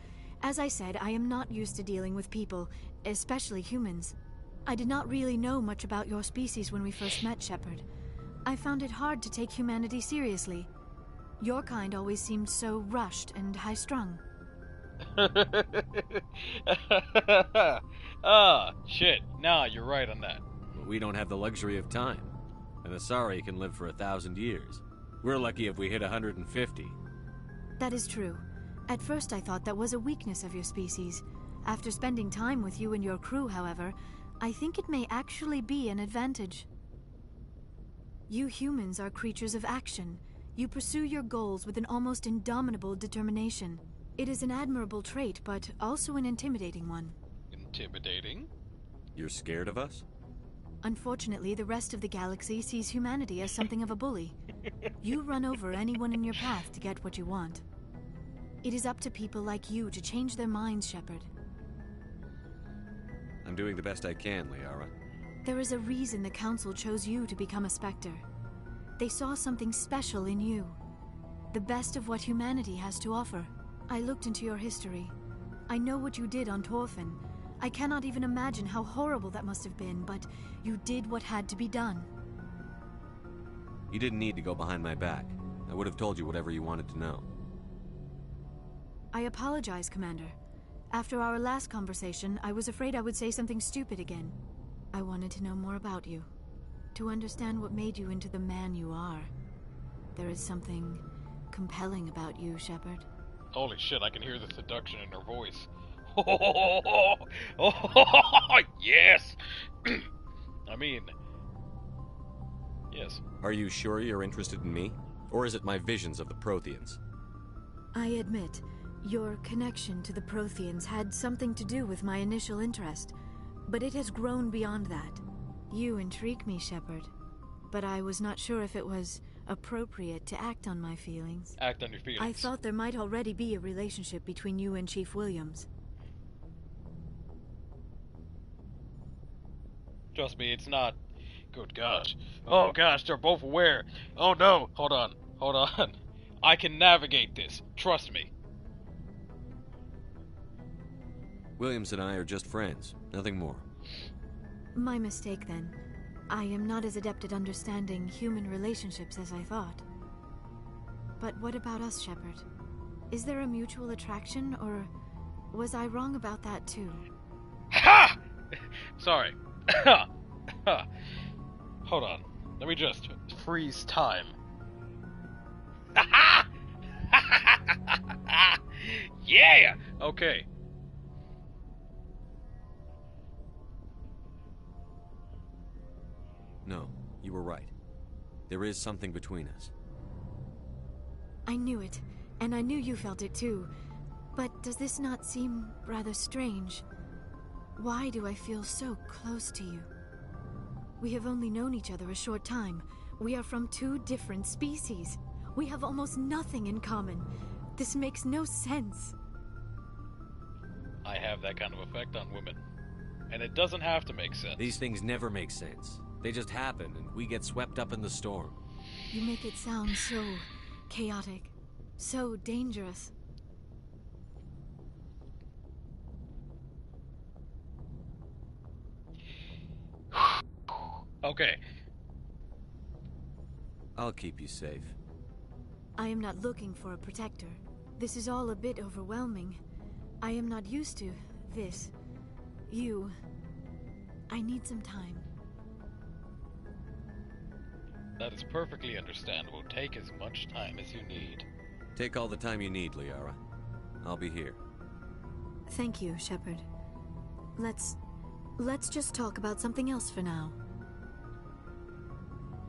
As I said, I am not used to dealing with people, especially humans. I did not really know much about your species when we first met, Shepard. I found it hard to take humanity seriously. Your kind always seemed so rushed and high-strung. Shit. Nah, you're right on that. But we don't have the luxury of time. An Asari can live for 1,000 years. We're lucky if we hit 150. That is true. At first I thought that was a weakness of your species. After spending time with you and your crew, however, I think it may actually be an advantage. You humans are creatures of action. You pursue your goals with an almost indomitable determination. It is an admirable trait, but also an intimidating one. Intimidating? You're scared of us? Unfortunately, the rest of the galaxy sees humanity as something of a bully. You run over anyone in your path to get what you want. It is up to people like you to change their minds, Shepard. I'm doing the best I can, Liara. There is a reason the Council chose you to become a Spectre. They saw something special in you. The best of what humanity has to offer. I looked into your history. I know what you did on Torfin. I cannot even imagine how horrible that must have been, but you did what had to be done. You didn't need to go behind my back. I would have told you whatever you wanted to know. I apologize, Commander. After our last conversation, I was afraid I would say something stupid again. I wanted to know more about you. To understand what made you into the man you are. There is something compelling about you, Shepard. Holy shit, I can hear the seduction in her voice. Yes! I mean... Yes. Are you sure you're interested in me? Or is it my visions of the Protheans? I admit, your connection to the Protheans had something to do with my initial interest, but it has grown beyond that. You intrigue me, Shepard, but I was not sure if it was appropriate to act on my feelings. Act on your feelings. I thought there might already be a relationship between you and Chief Williams. Trust me, it's not. Good gosh. Oh gosh, they're both aware. Oh no, hold on. I can navigate this. Trust me. Williams and I are just friends, nothing more. My mistake, then. I am not as adept at understanding human relationships as I thought. But what about us, Shepard? Is there a mutual attraction, or was I wrong about that too? Ha! Sorry. Hold on. Let me just freeze time. Yeah! Okay. No, you were right. There is something between us. I knew it, and I knew you felt it too. But does this not seem rather strange? Why do I feel so close to you? We have only known each other a short time. We are from two different species. We have almost nothing in common. This makes no sense. I have that kind of effect on women. And it doesn't have to make sense. These things never make sense. They just happen, and we get swept up in the storm. You make it sound so chaotic, so dangerous. Okay. I'll keep you safe. I am not looking for a protector. This is all a bit overwhelming. I am not used to this. You. I need some time. That is perfectly understandable. Take as much time as you need. Take all the time you need, Liara. I'll be here. Thank you, Shepard. Let's just talk about something else for now.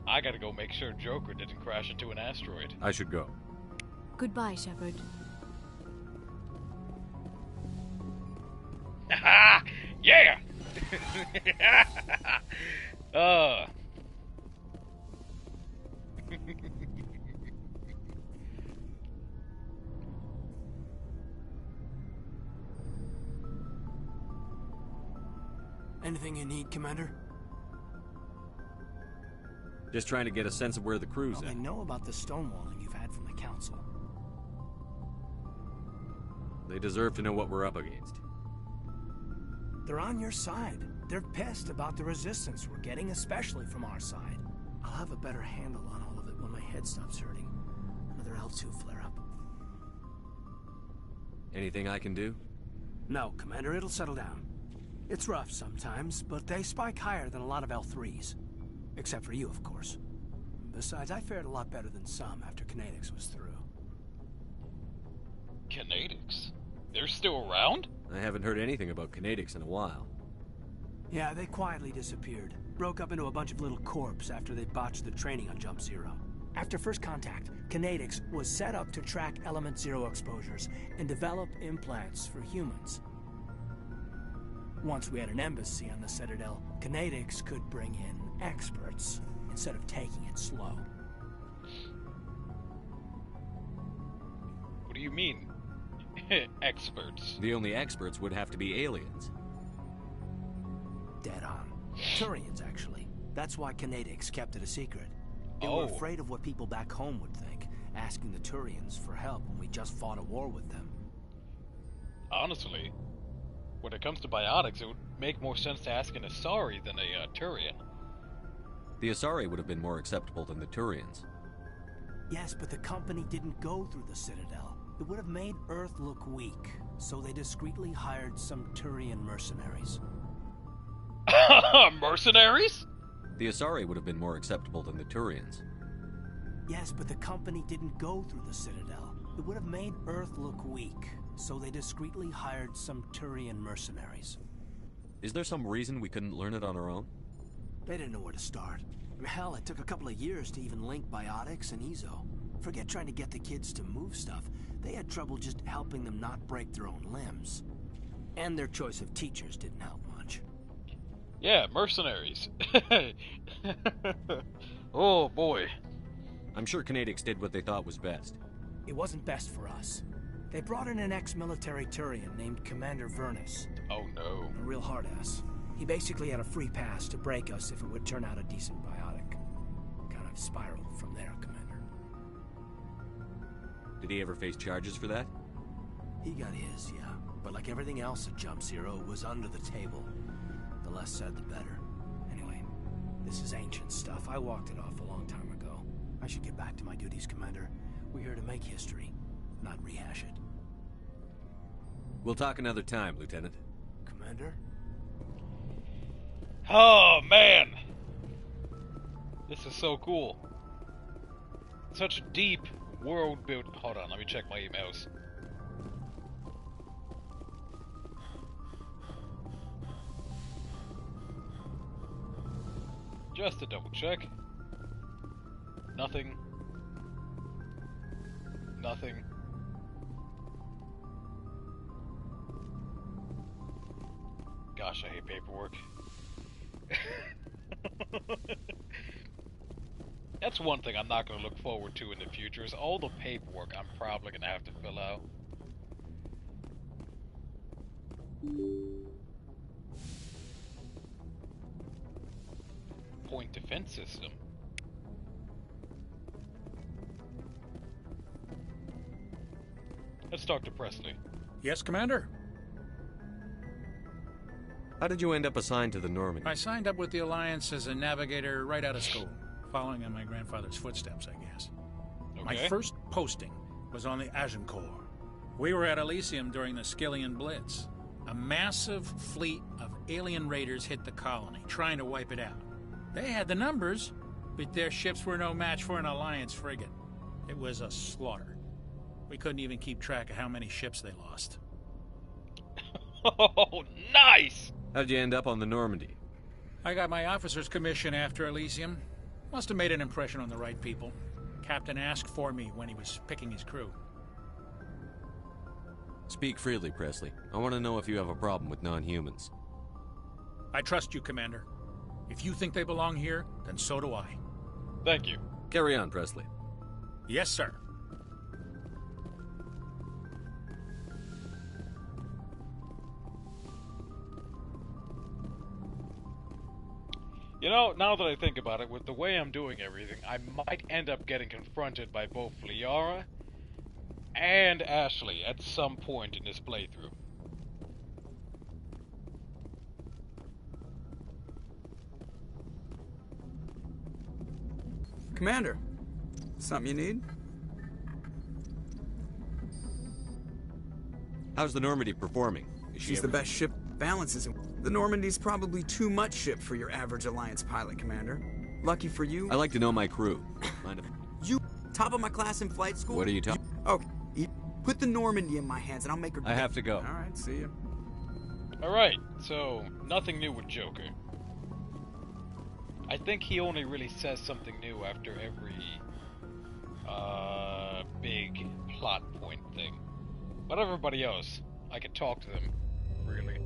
I gotta go make sure Joker didn't crash into an asteroid. I should go. Goodbye, Shepard. Ha! Yeah! Anything you need, Commander? Just trying to get a sense of where the crew's Well, at. I know about the stonewalling you've had from the Council. They deserve to know what we're up against. They're on your side. They're pissed about the resistance we're getting, especially from our side. I'll have a better handle on all of it when my head stops hurting. Another L2 flare-up. Anything I can do? No, Commander, it'll settle down. It's rough sometimes, but they spike higher than a lot of L3s. Except for you, of course. Besides, I fared a lot better than some after Kinetics was through. Kinetics? They're still around? I haven't heard anything about Kinetics in a while. Yeah, they quietly disappeared. Broke up into a bunch of little corps after they botched the training on Jump Zero. After first contact, Kinetics was set up to track Element Zero exposures and develop implants for humans. Once we had an embassy on the Citadel, Kinetics could bring in experts instead of taking it slow. What do you mean, experts? The only experts would have to be aliens. Dead on. Turians, actually. That's why Kinetics kept it a secret. They were afraid of what people back home would think, asking the Turians for help when we just fought a war with them. Honestly, when it comes to biotics, it would make more sense to ask an Asari than a Turian. The Asari would have been more acceptable than the Turians. Yes, but the company didn't go through the Citadel. It would have made Earth look weak, so they discreetly hired some Turian mercenaries. Mercenaries? The Asari would have been more acceptable than the Turians. Yes, but the company didn't go through the Citadel. It would have made Earth look weak, so they discreetly hired some Turian mercenaries. Is there some reason we couldn't learn it on our own? They didn't know where to start. Hell, it took a couple of years to even link biotics and EZO. Forget trying to get the kids to move stuff. They had trouble just helping them not break their own limbs. And their choice of teachers didn't help much. Yeah, mercenaries. Oh boy. I'm sure Kinetics did what they thought was best. It wasn't best for us. They brought in an ex-military Turian named Commander Vernus. Oh no. A real hard-ass. He basically had a free pass to break us if it would turn out a decent biotic. Kind of spiraled from there, Commander. Did he ever face charges for that? He got his, yeah. But like everything else at Jump Zero, it was under the table. The less said, the better. Anyway, this is ancient stuff. I walked it off a long time ago. I should get back to my duties, Commander. We're here to make history, not rehash it. We'll talk another time, Lieutenant. Commander? Oh, man! This is so cool. Such a deep world build. Hold on, let me check my emails. Just to double check. Nothing. Nothing. Gosh, I hate paperwork. That's one thing I'm not going to look forward to in the future, is all the paperwork I'm probably going to have to fill out. Point defense system. Let's talk to Presley. Yes, Commander? How did you end up assigned to the Normandy? I signed up with the Alliance as a navigator right out of school, following in my grandfather's footsteps, I guess. Okay. My first posting was on the Agincourt. We were at Elysium during the Skillian Blitz. A massive fleet of alien raiders hit the colony, trying to wipe it out. They had the numbers, but their ships were no match for an Alliance frigate. It was a slaughter. We couldn't even keep track of how many ships they lost. Oh, nice! How'd you end up on the Normandy? I got my officer's commission after Elysium. Must have made an impression on the right people. Captain asked for me when he was picking his crew. Speak freely, Presley. I want to know if you have a problem with non-humans. I trust you, Commander. If you think they belong here, then so do I. Thank you. Carry on, Presley. Yes, sir. You know, now that I think about it, with the way I'm doing everything, I might end up getting confronted by both Liara and Ashley at some point in this playthrough. Commander, something you need? How's the Normandy performing? She's the best ship. Balances. The Normandy's probably too much ship for your average Alliance pilot, Commander. Lucky for you. I like to know my crew. Mind if... You top of my class in flight school? What are you talking? Okay. Put the Normandy in my hands and I'll make her... I have to go. Alright, see you. Alright, so nothing new with Joker. I think he only really says something new after every big plot point thing. But everybody else, I can talk to them freely.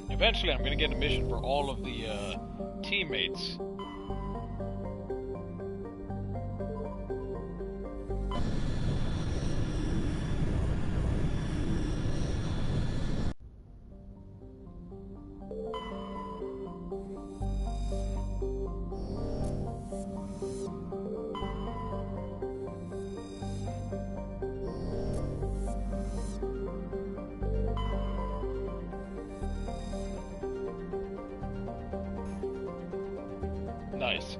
Eventually, I'm gonna get a mission for all of the teammates. Nice.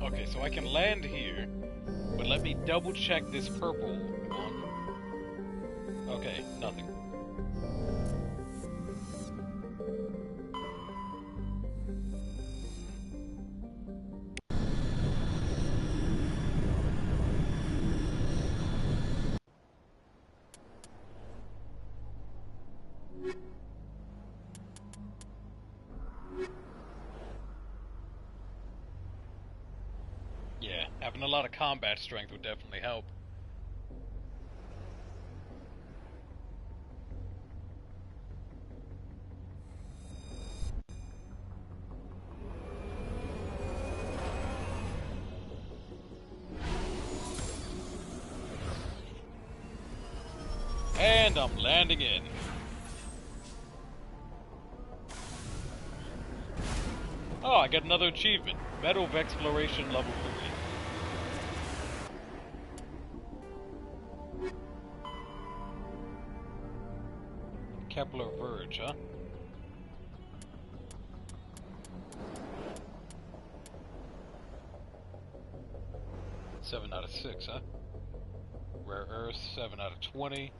Okay, so I can land here, but let me double check this purple one. Okay, nothing. Yeah, having a lot of combat strength would definitely help. And I'm landing in. Oh, I get another achievement. Medal of Exploration level 3. Kepler Verge, huh? Seven out of 6, huh? Rare Earth, 7 out of 20.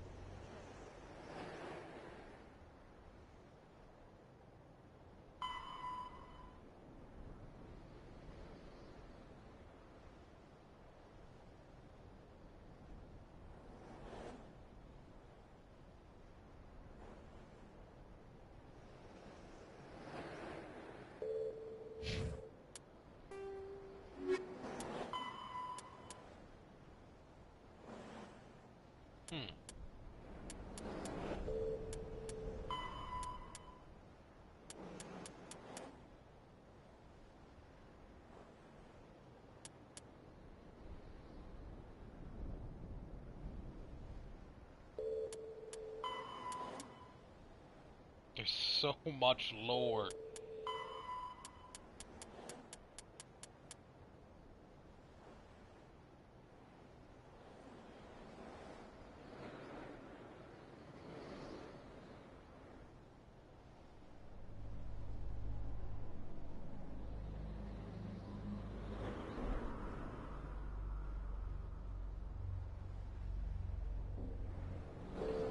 There's so much lore.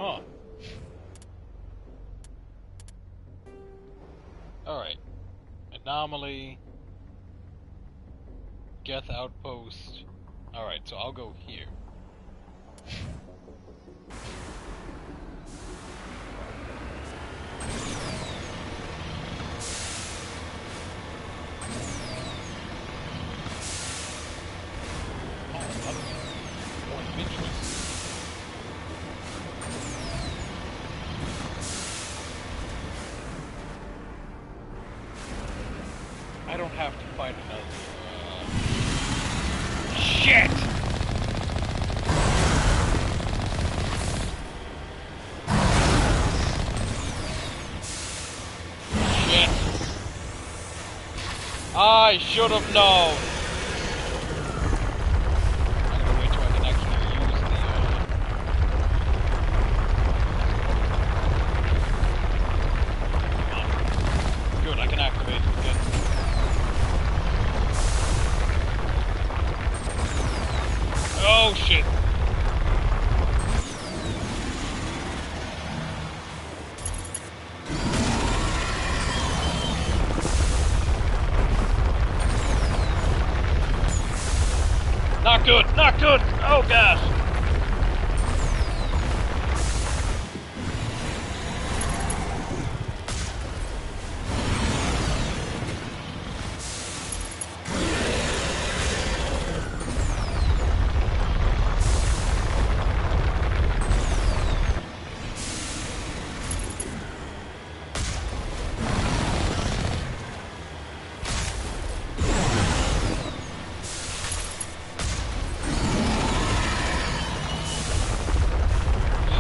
Huh. Alright. Anomaly. Geth outpost. Alright, so I'll go here. I don't have to fight another. Shit! Shit! I should have known. I'm gonna wait till I can actually use the. Good, I can activate it. Good. Oh shit! Not good! Not good! Oh gosh!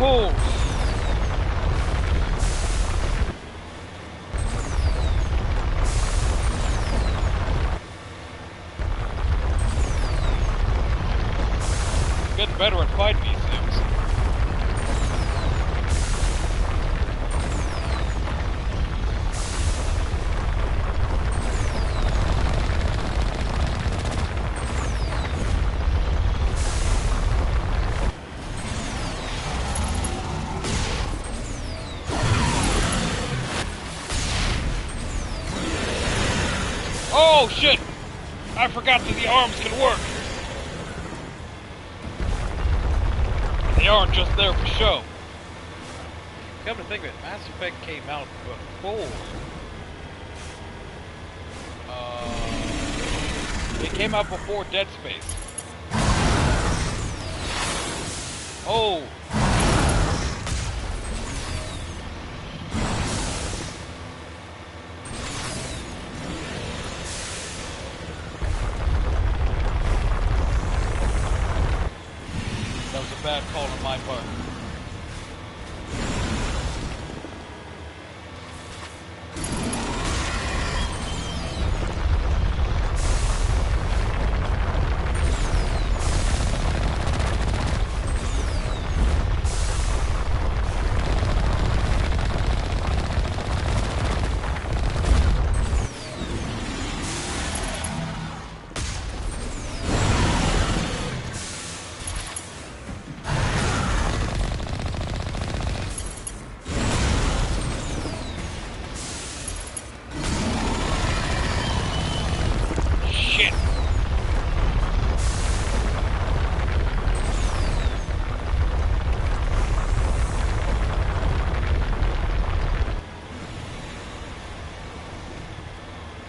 Oh. Getting better at fighting these things. Oh shit! I forgot that the arms can work. They aren't just there for show. Come to think of it, Mass Effect came out before. It came out before Dead Space. Oh. That was a bad call on my part.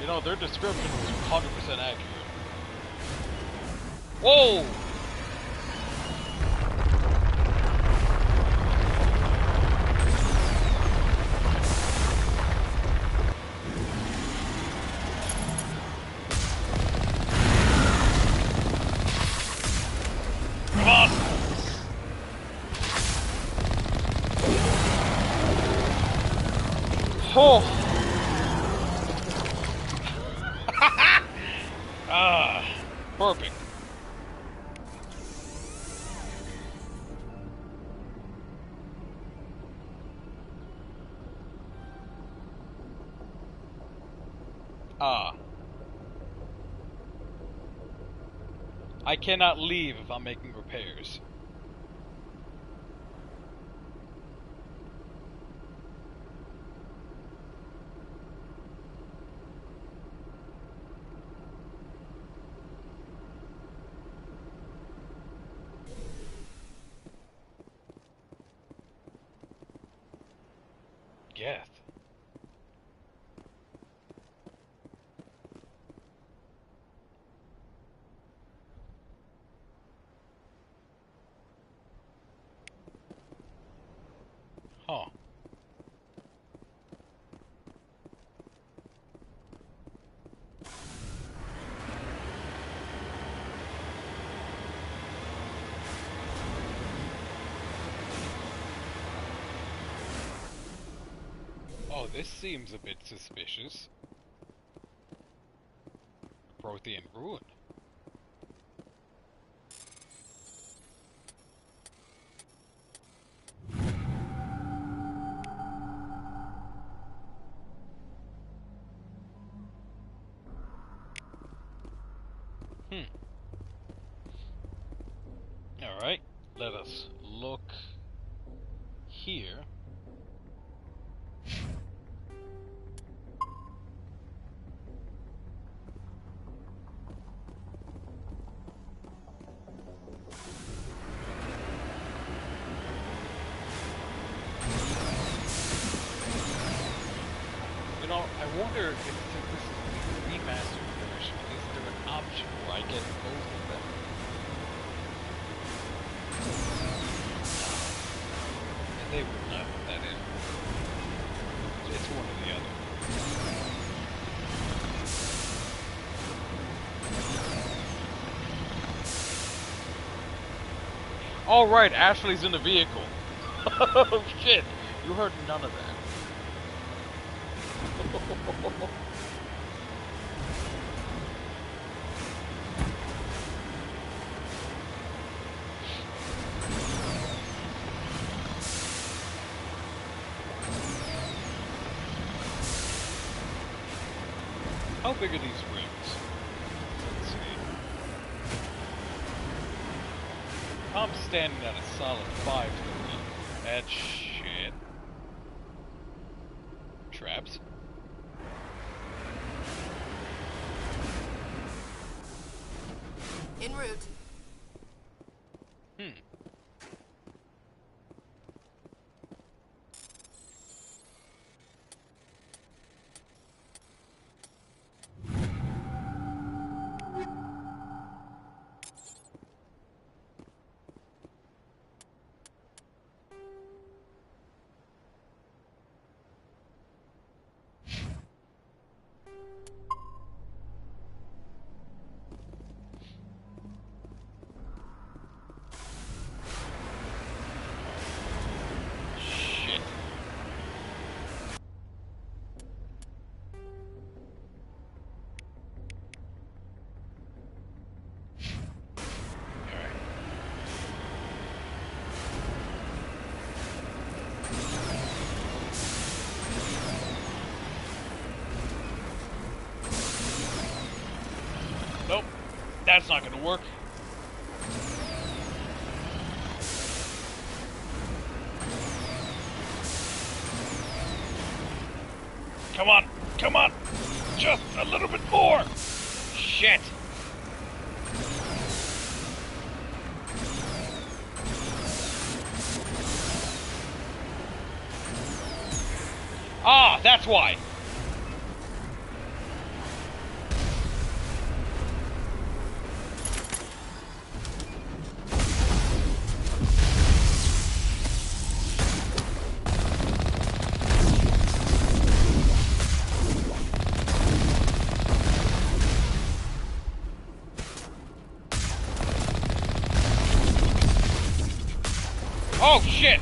You know, their description was 100% accurate. Whoa! Come on! Oh! Perfect. I cannot leave if I'm making repairs. Huh. Oh, this seems a bit suspicious. Prothean ruin. Alright, let us look here. You know, I wonder if this is the remastered version, is there an option where I get both of them? And they would not put that in. It's one or the other. Alright, Ashley's in the vehicle. Oh shit, you heard none of that. How big are these rooms? Let's see. I'm standing at a solid 5 to the room. That's shit. Traps. En route. Nope, that's not gonna work. Come on, come on! Just a little bit more! Shit! Ah, that's why! Oh, shit!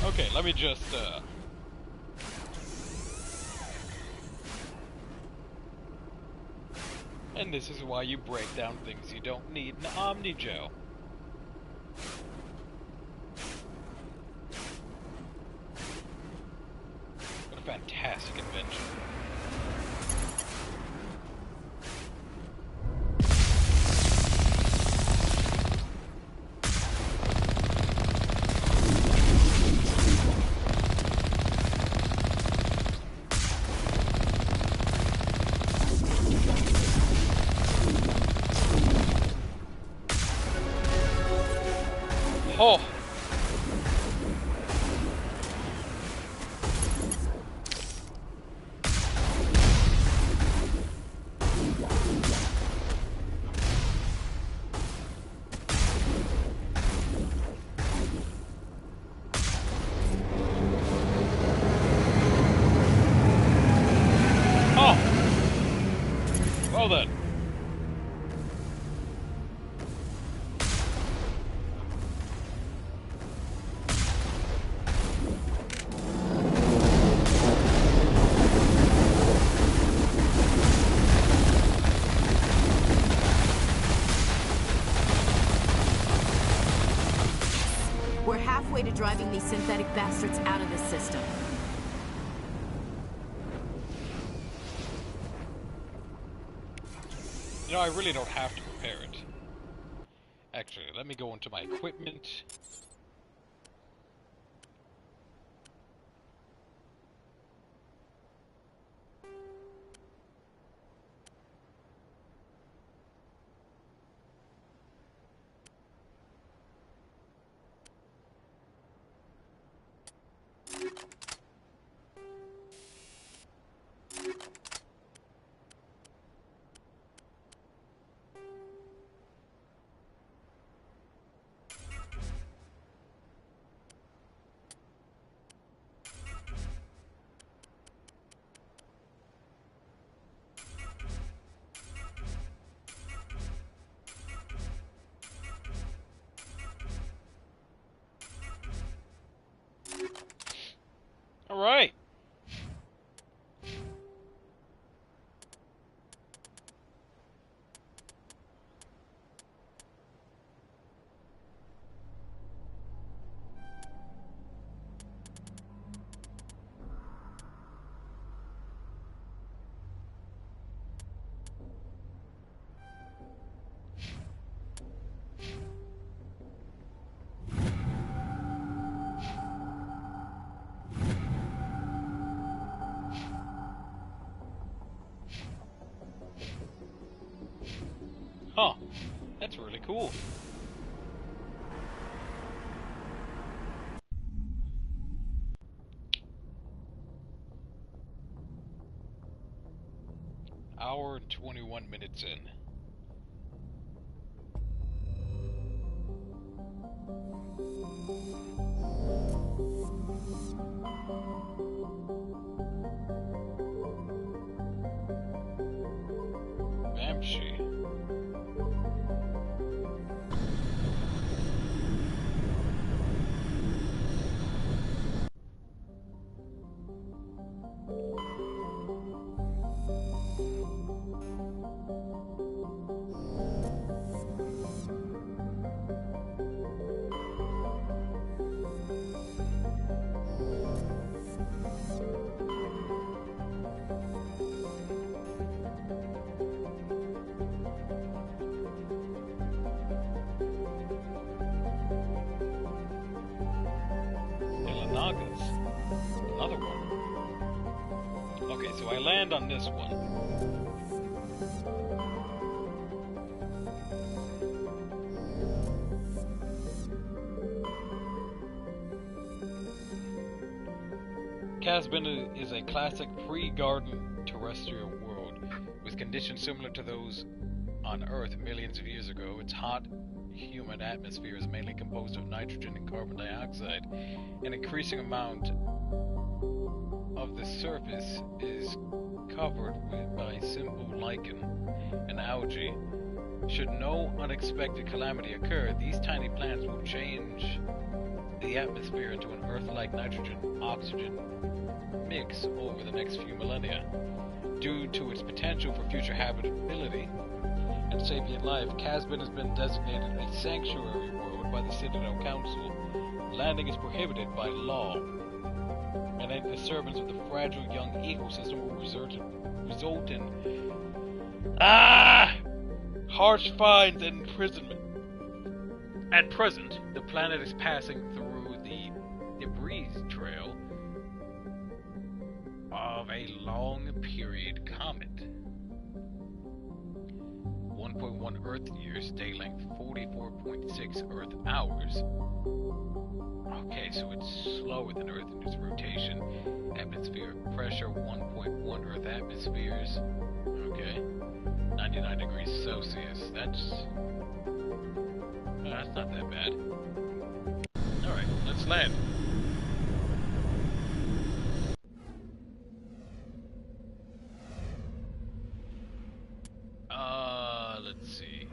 Okay, let me just, And this is why you break down things you don't need in Omni-Gel. What a fantastic invention. Oh. We're halfway to driving these synthetic bastards out of the system. You know, I really don't have to repair it. Actually, let me go into my equipment. All right. Huh. That's really cool. Hour and 21 minutes in. Banshee. Another one. Okay, so I land on this one. Casbin is a classic pre-garden terrestrial world with conditions similar to those on Earth millions of years ago. Its hot, humid atmosphere is mainly composed of nitrogen and carbon dioxide. An increasing amount of the surface is covered by simple lichen and algae. Should no unexpected calamity occur, these tiny plants will change the atmosphere into an Earth-like nitrogen-oxygen mix over the next few millennia. Due to its potential for future habitability and sapient life, Casbin has been designated a sanctuary world by the Citadel Council. Landing is prohibited by law, and any disturbance of the fragile young ecosystem will result in harsh fines and imprisonment. At present, the planet is passing through the debris trail of a long period comet. 1.1 Earth years, day length 44.6 Earth hours. Okay, so it's slower than Earth in its rotation. Atmospheric pressure 1.1 Earth atmospheres. Okay. 99 degrees Celsius. That's not that bad. Alright, let's land. Let's see.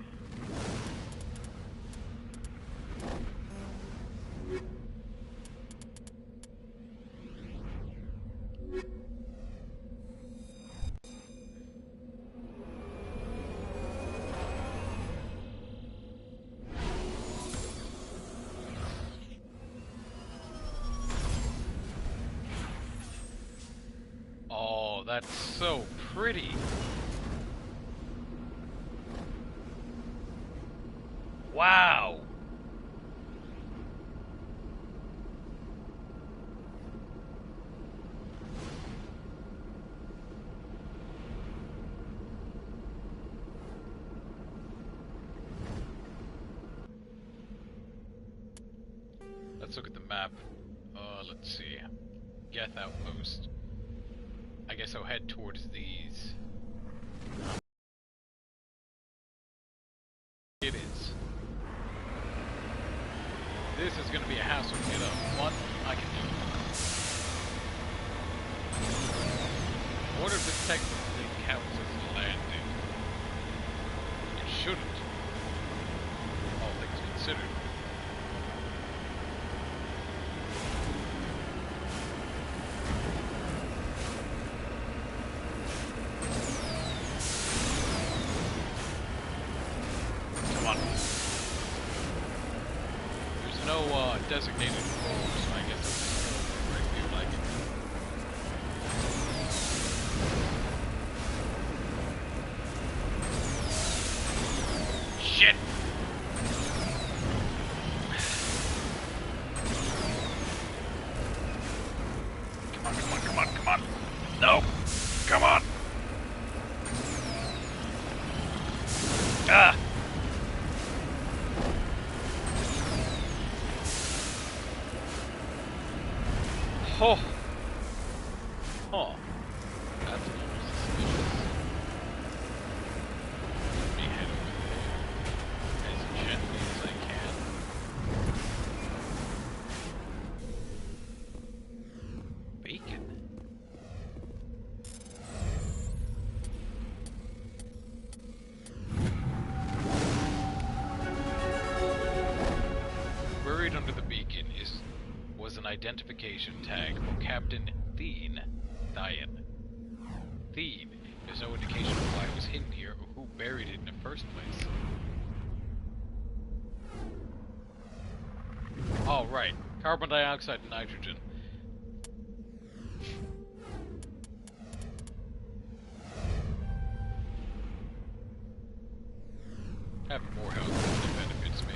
that's so pretty. Wow. Let's look at the map. Let's see. Geth Outpost. I guess I'll head towards these. It is. This is going to be a hassle to get up. One, I can do. I wonder if this technically counts as landing. It shouldn't. All things considered. Designated role, so I guess I'm just going where I feel like it. Shit! Come on, come on, come on, come on! No! Come on! Ah! Oh. Oh. That's a little suspicious. Let me head over there as gently as I can. Bacon. Buried under the beacon was an identification tag for Captain Thien. Thien. There's no indication of why it was hidden here or who buried it in the first place. Oh, right. Carbon dioxide and nitrogen. Having more health really benefits me.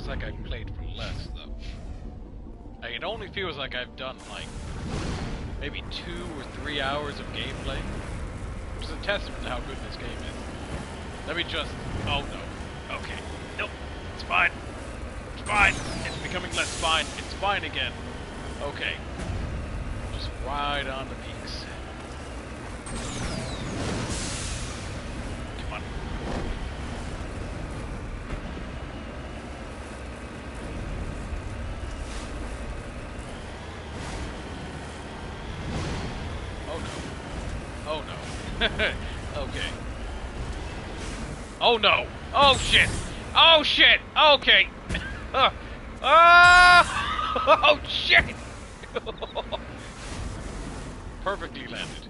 Like I've played for less, though. Like, it only feels like I've done, like, maybe 2 or 3 hours of gameplay, which is a testament to how good this game is. Let me just... Oh, no. Okay. Nope. It's fine. It's fine. It's becoming less fine. It's fine again. Okay. Just ride on the peaks. Come on. Oh no. Okay. Oh no. Oh shit. Oh shit. Okay. Oh shit. Perfectly landed.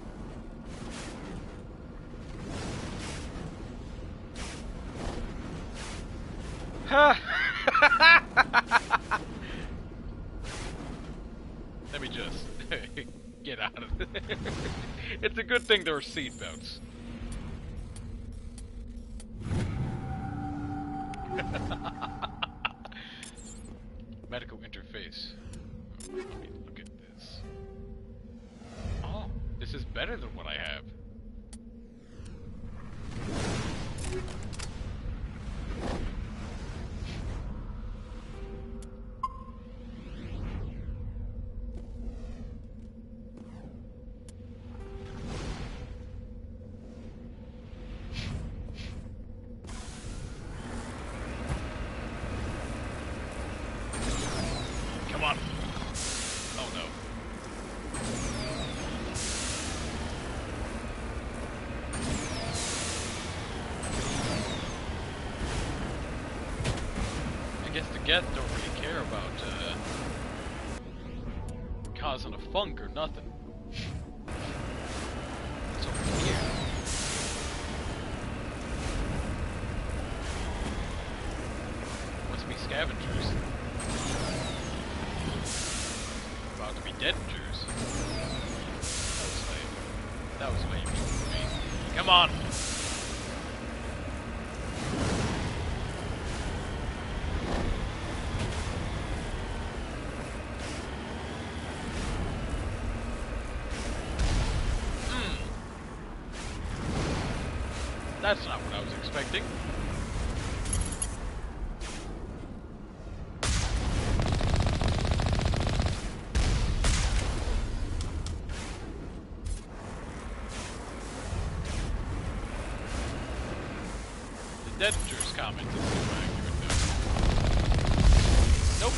Let me just get out of there. It's a good thing there are seatbelts. Medical interface. Let me look at this. Oh, this is better than what I have. geth don't really care about causing a funk or nothing. It's over here. Must be scavengers. About to be deadengers. That was lame for me. Come on! That's not what I was expecting. The Dedenger's comment is too accurate though. Nope.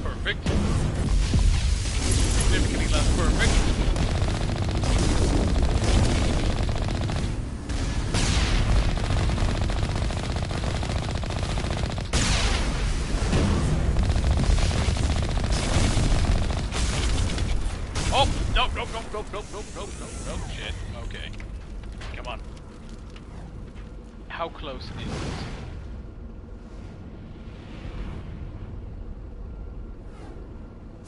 Perfect. Significantly less perfect. Oh! Nope, nope, nope, nope, nope, nope, nope, nope, nope. Shit. Okay. Come on. How close is it?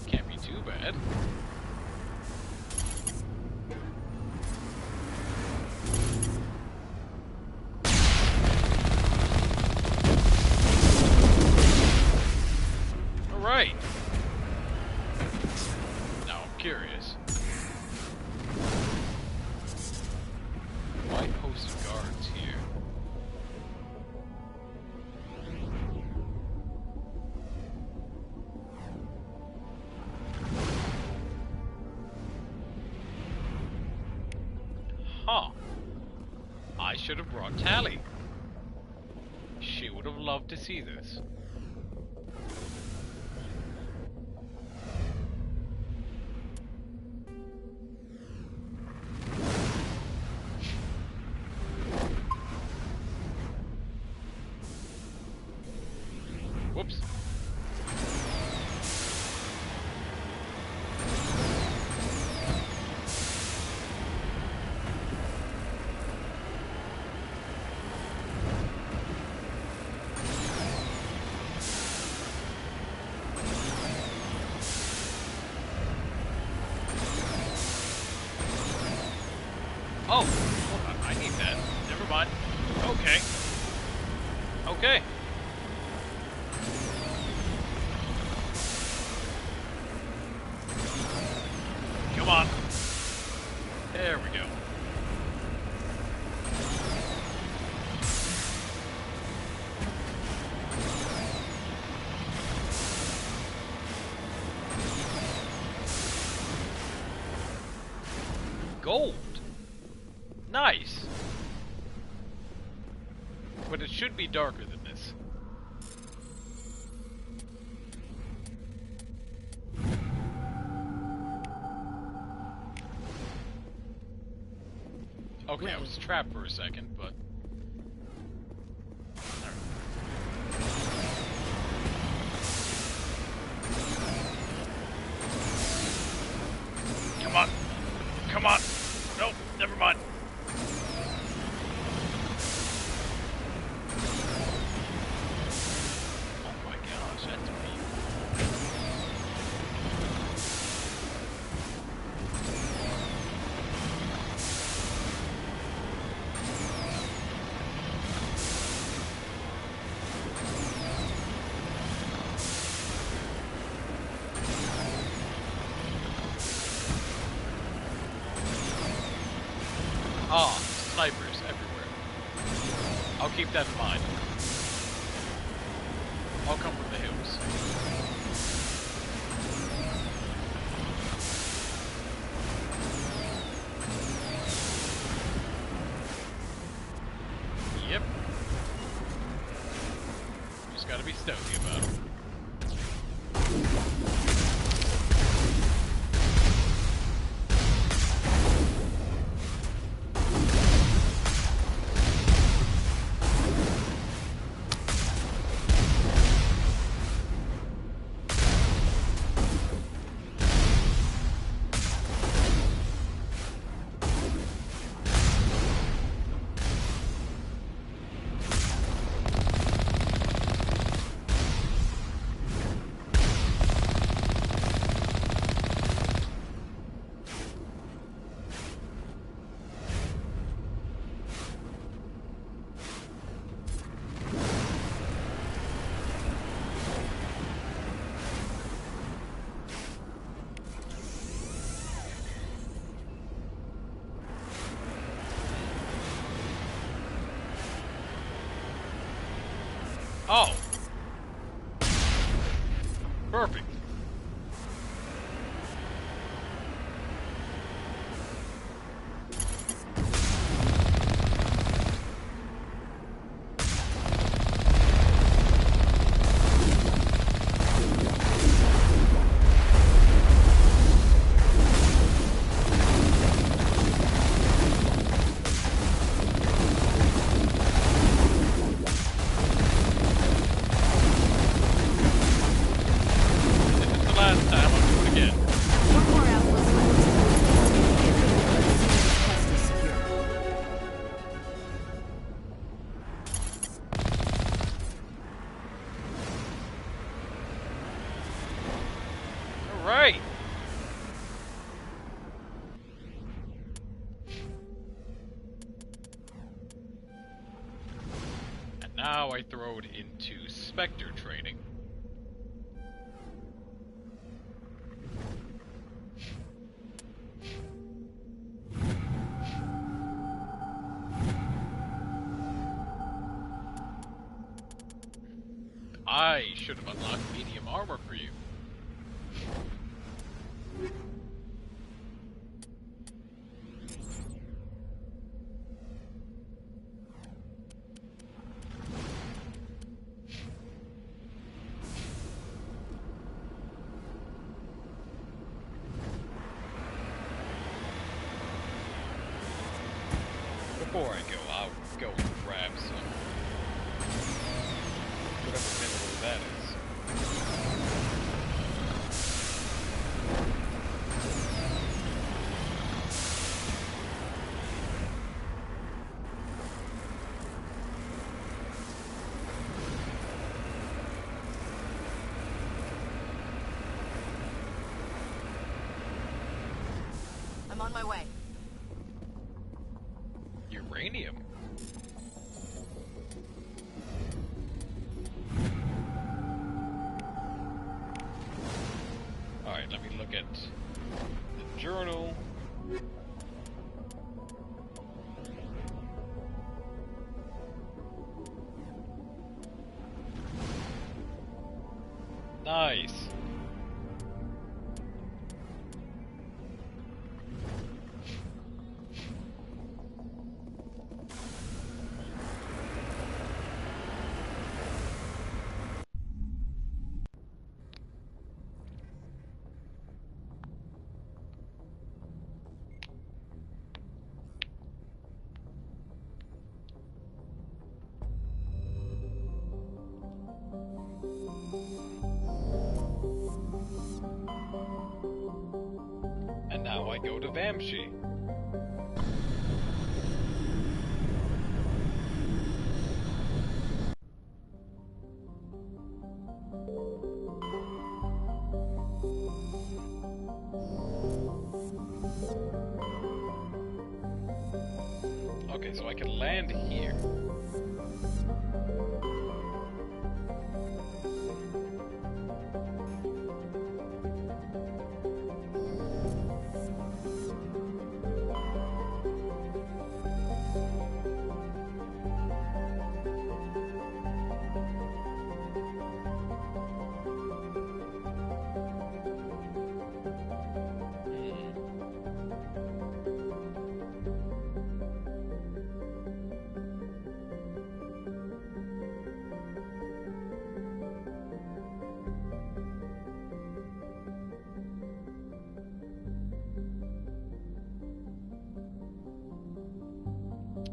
Can't be too bad. Alright. Now I'm curious. Why post guards here? Huh. I should have brought Tali. She would have loved to see this. Whoops. Oh, hold on, I need that. Never mind. Okay. Okay. Come on. There we go. Gold. Nice. But it should be darker than this. Okay, I was trapped for a second, but... Come on! Come on! Nope, never mind. Oh my gosh, that's deep. Ah, snipers everywhere. I'll keep that in mind. I'll come from the hills. Yep. Just gotta be stealthy about it. Oh. Perfect. Right. And now I throw it into Spectre training. I should have unlocked medium armor for you. Before I go, I'll go and grab some. Whatever mineral that is. I'm on my way. Uranium. Alright, let me look at the journal. Nice. And now I go to Vamshi. Okay, so I can land here.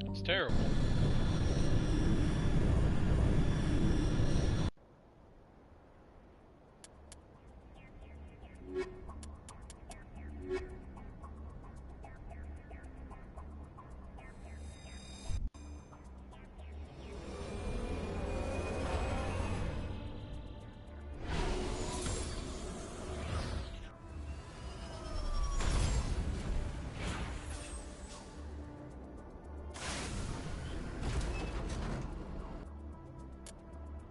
It's terrible.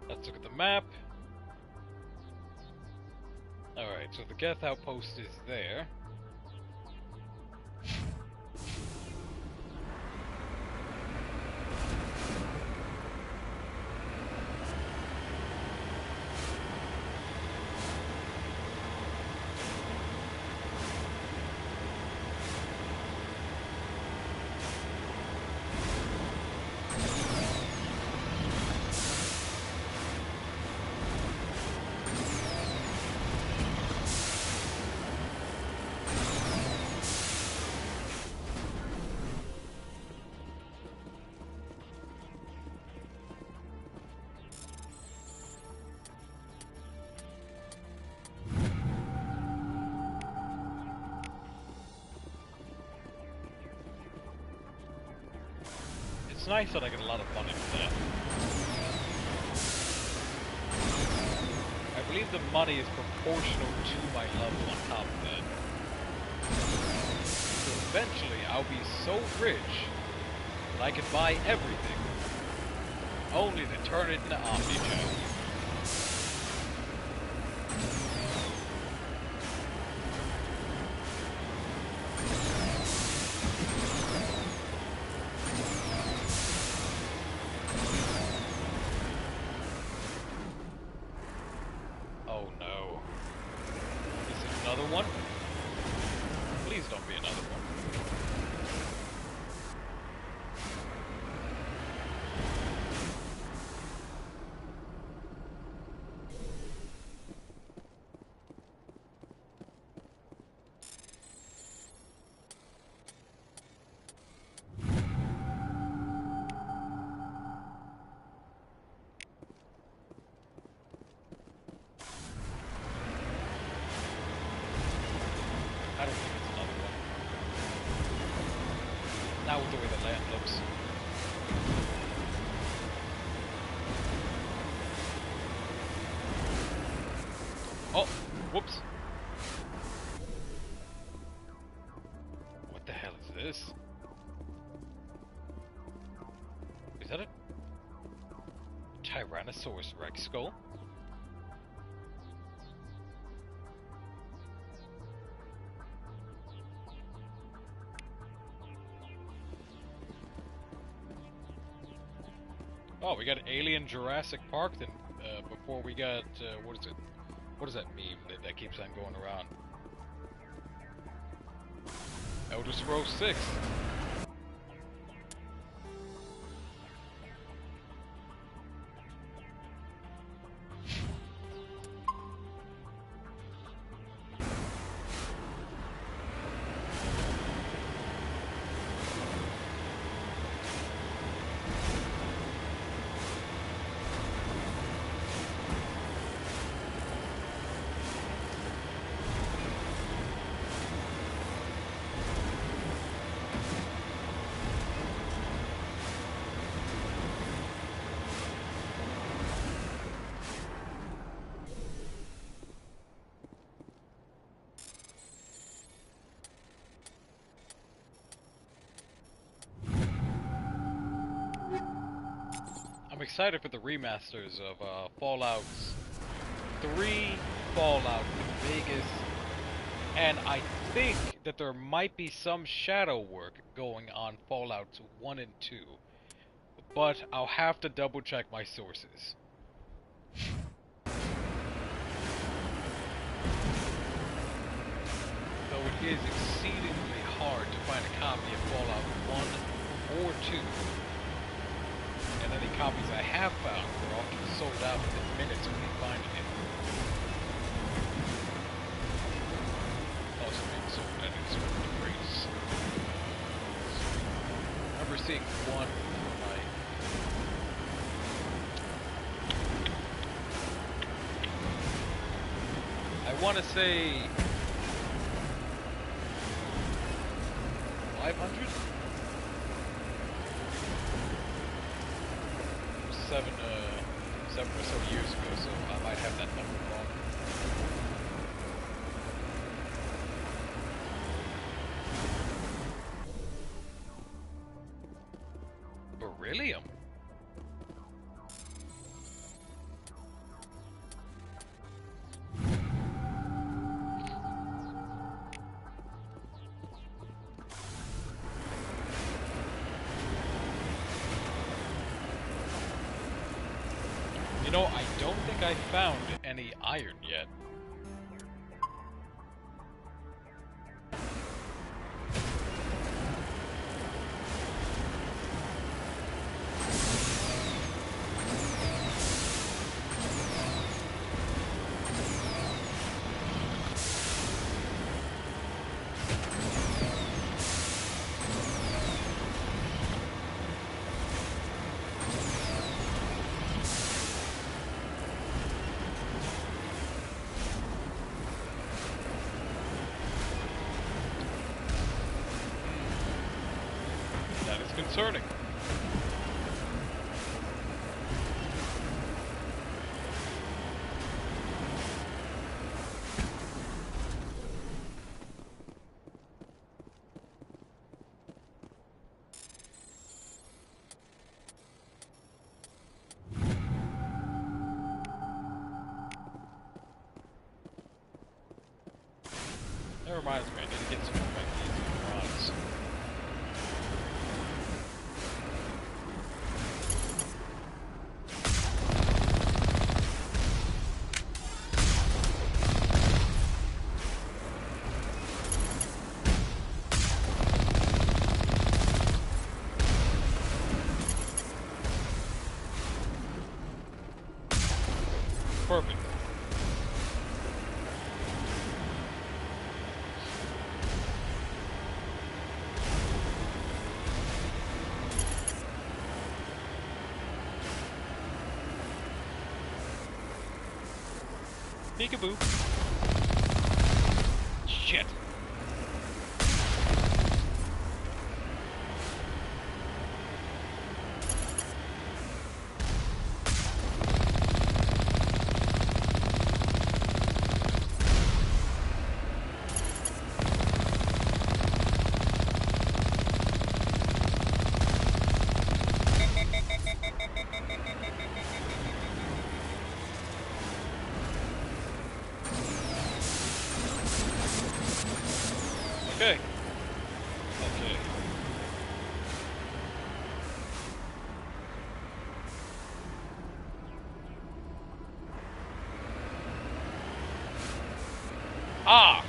Let's look at the map. Alright, so the Geth outpost is there. It's nice that I get a lot of money for that. I believe the money is proportional to my level on top of that. So eventually I'll be so rich that I can buy everything, only to turn it into Omni-Channel. Oh no. Is it another one? Please don't be another one. I don't think it's another one. Not with the way the land looks. Oh, whoops. What the hell is this? Is that a Tyrannosaurus Rex skull? Oh, we got Alien Jurassic Park then, before we got, what is it? What is that meme that keeps on going around? Elder Scrolls 6. I'm excited for the remasters of Fallout 3, Fallout New Vegas, and I think that there might be some shadow work going on Fallout 1 and 2, but I'll have to double check my sources. Though it is exceedingly hard to find a copy of Fallout 1 or 2. And any copies I have found were often sold out within minutes of me finding it. Also being sold at its rates. I remember seeing one like I want to say 500? 7 or so years ago, so I might have that number wrong. Beryllium? You know, I don't think I found any iron yet. Concerning. reminds me, I need to get some of my rods. Perfect. Peekaboo. Shit. Okay. Okay. Ah!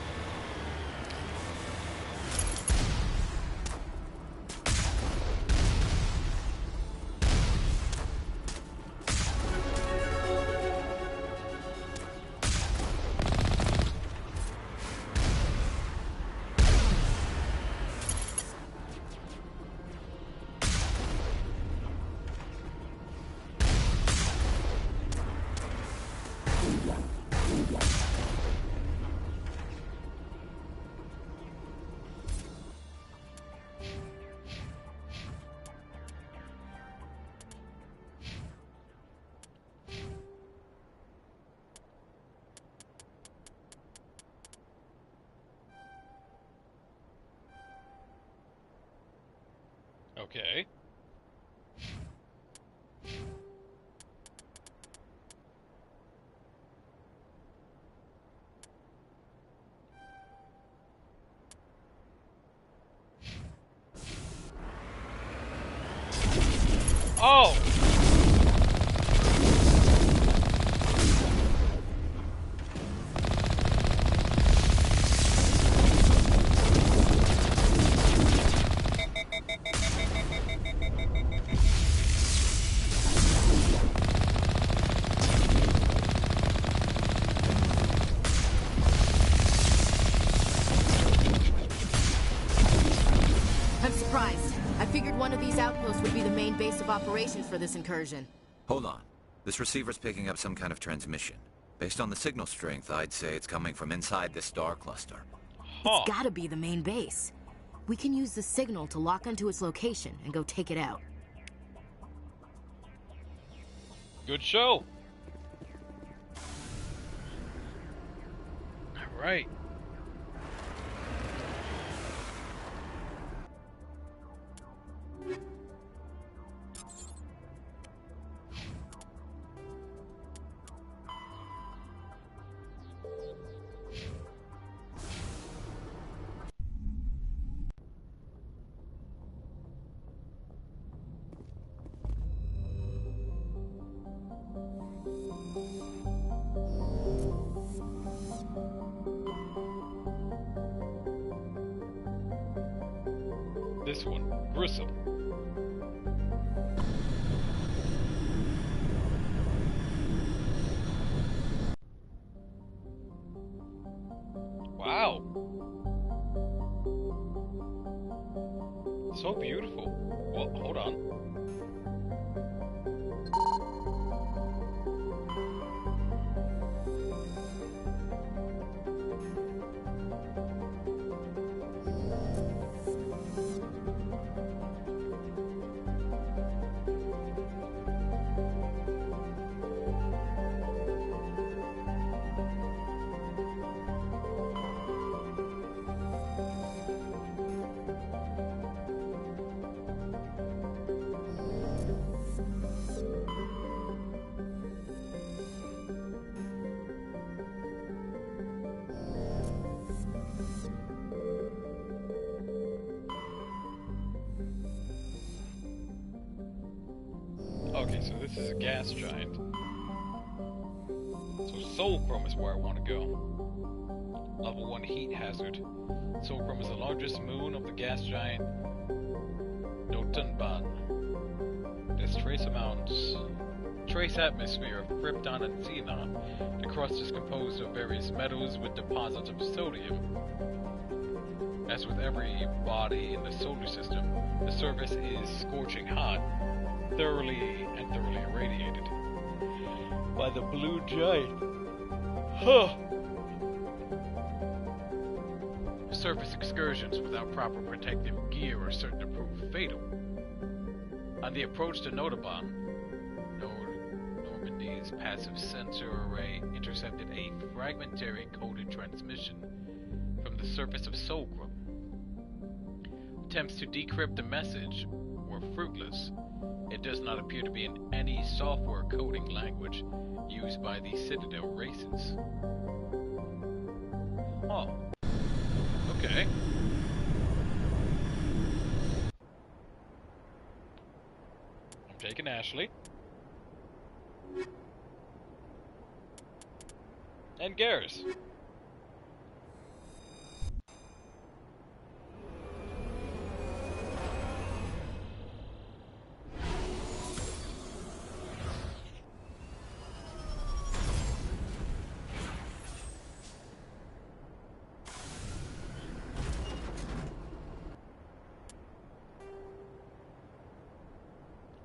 Okay. Oh! I'm surprised. I figured one of these outposts would be the main base of operations for this incursion. Hold on. This receiver's picking up some kind of transmission. Based on the signal strength, I'd say it's coming from inside this star cluster. It's gotta be the main base. We can use the signal to lock onto its location and go take it out. Good show. All right. This one, Grissom. Wow. So beautiful. Well, hold on. Okay, so this is a gas giant. So Solchrome is where I want to go. Level 1 heat hazard. Solchrome is the largest moon of the gas giant Notunban. This trace atmosphere of Krypton and Xenon. The crust is composed of various metals with deposits of sodium. As with every body in the solar system, the surface is scorching hot, thoroughly irradiated by the blue giant. Surface excursions without proper protective gear are certain to prove fatal. On the approach to Notaban, Normandy's passive sensor array intercepted a fragmentary coded transmission from the surface of Solchrome. Attempts to decrypt the message were fruitless. It does not appear to be in any software coding language used by the Citadel races. Oh. Okay. I'm taking Ashley. And Garrus.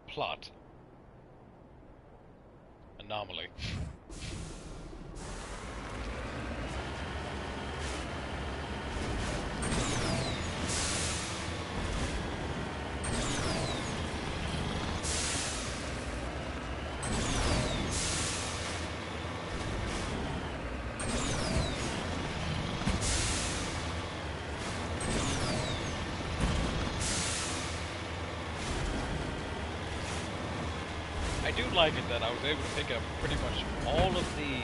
Plot. Anomaly. I do like it that I was able to pick up pretty much all of the,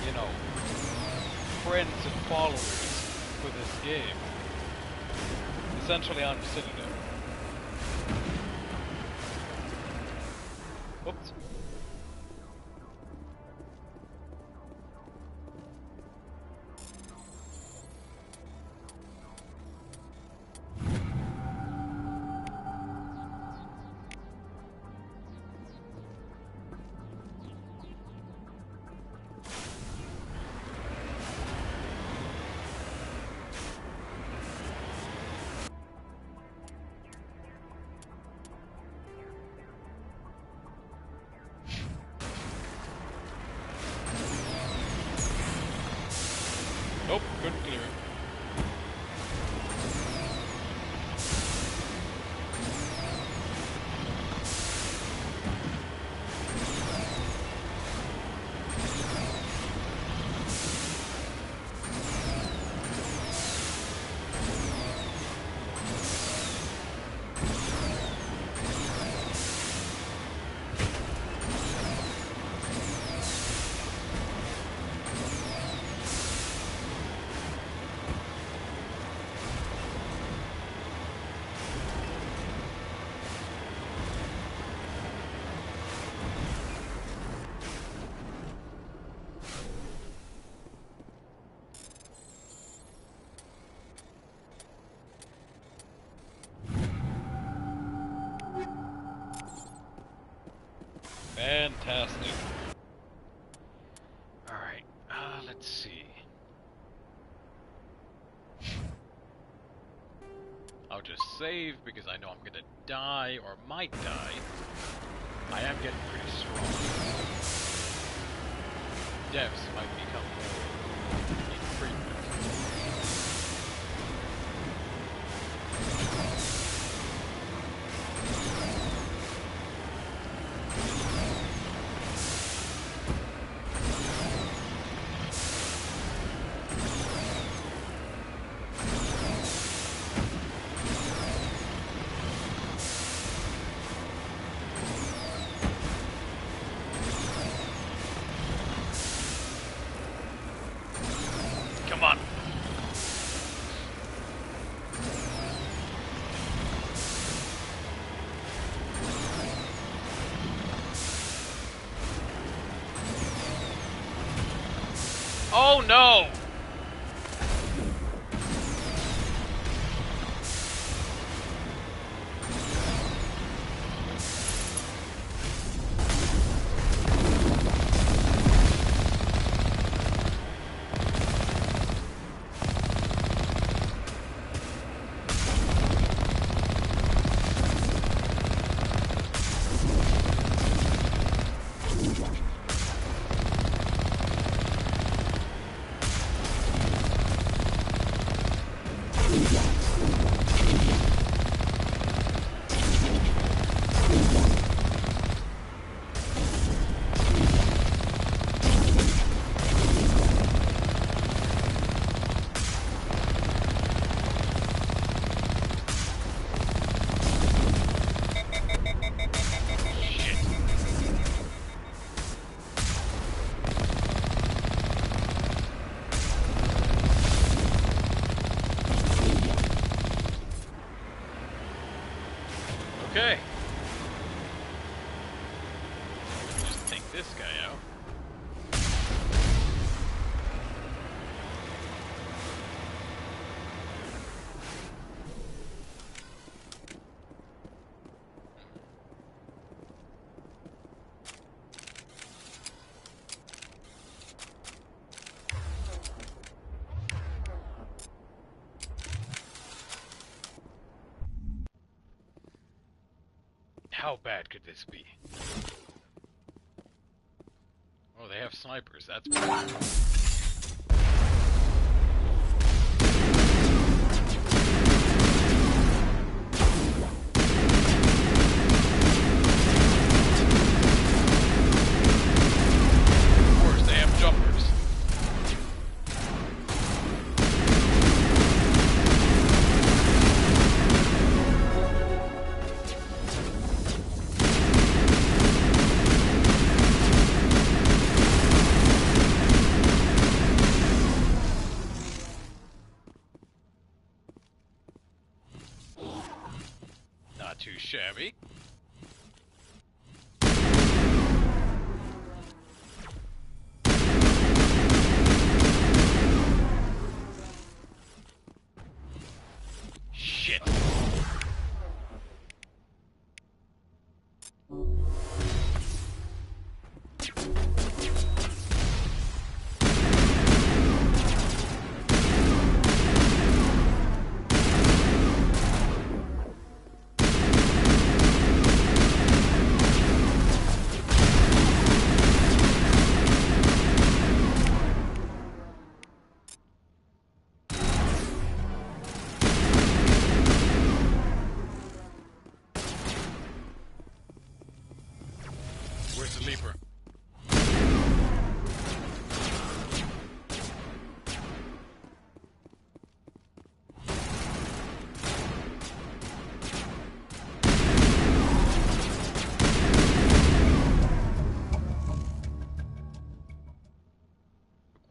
you know, friends and followers for this game. Essentially on Citadel. Oops. Nope, couldn't clear it. Fantastic. Alright, let's see. I'll just save because I know I'm gonna die or might die. I am getting pretty strong. Deaths might become more infrequent. Come on. Oh no! Okay. Just take this guy out. How bad could this be? Oh, they have snipers. That's bad. Of course, they have jumpers. Not too shabby. Shit. Where's the leaper?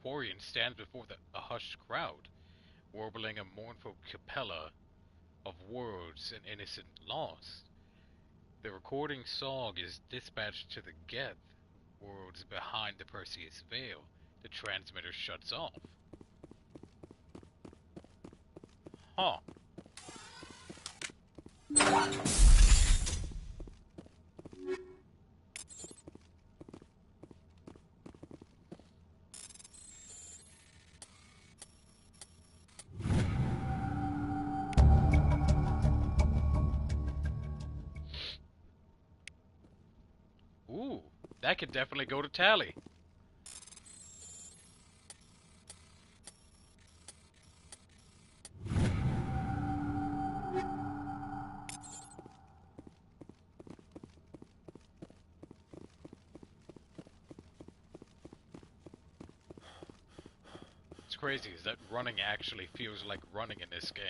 Quarian stands before a hushed crowd, warbling a mournful capella of words and innocent lost. The recording song is dispatched to the geth, worlds behind the Perseus veil. The transmitter shuts off. Huh. Ooh, that could definitely go to Tali. It's crazy is that running actually feels like running in this game.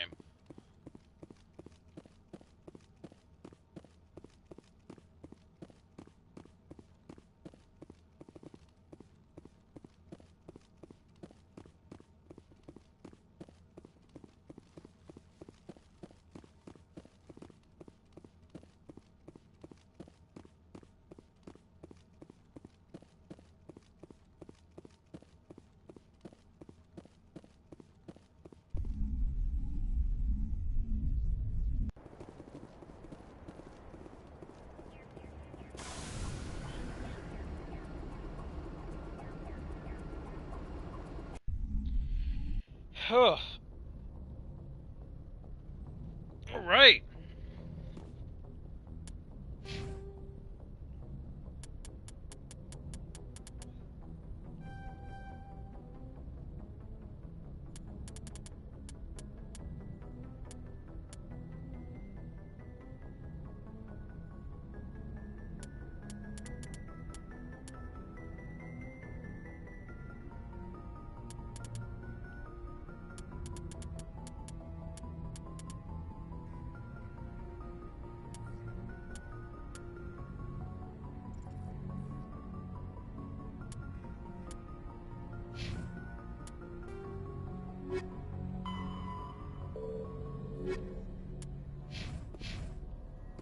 Alright.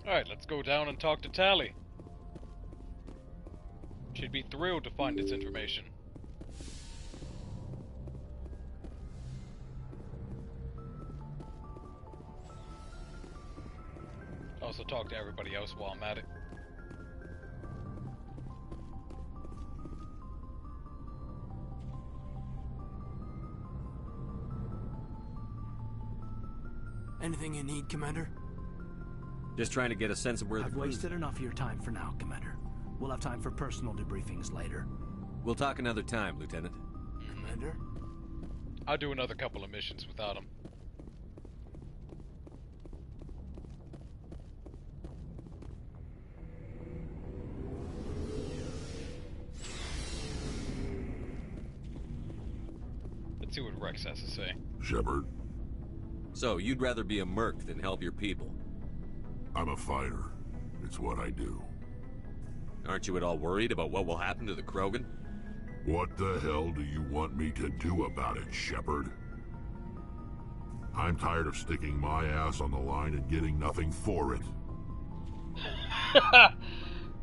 Alright, let's go down and talk to Tali. She'd be thrilled to find this information. Also talk to everybody else while I'm at it. Anything you need, Commander? Just trying to get a sense of where I've wasted enough of your time for now, Commander. We'll have time for personal debriefings later. We'll talk another time, Lieutenant. Commander? I'll do another couple of missions without him. Let's see what Rex has to say. Shepard? So, you'd rather be a merc than help your people? I'm a fighter. It's what I do. Aren't you at all worried about what will happen to the Krogan? What the hell do you want me to do about it, Shepard? I'm tired of sticking my ass on the line and getting nothing for it.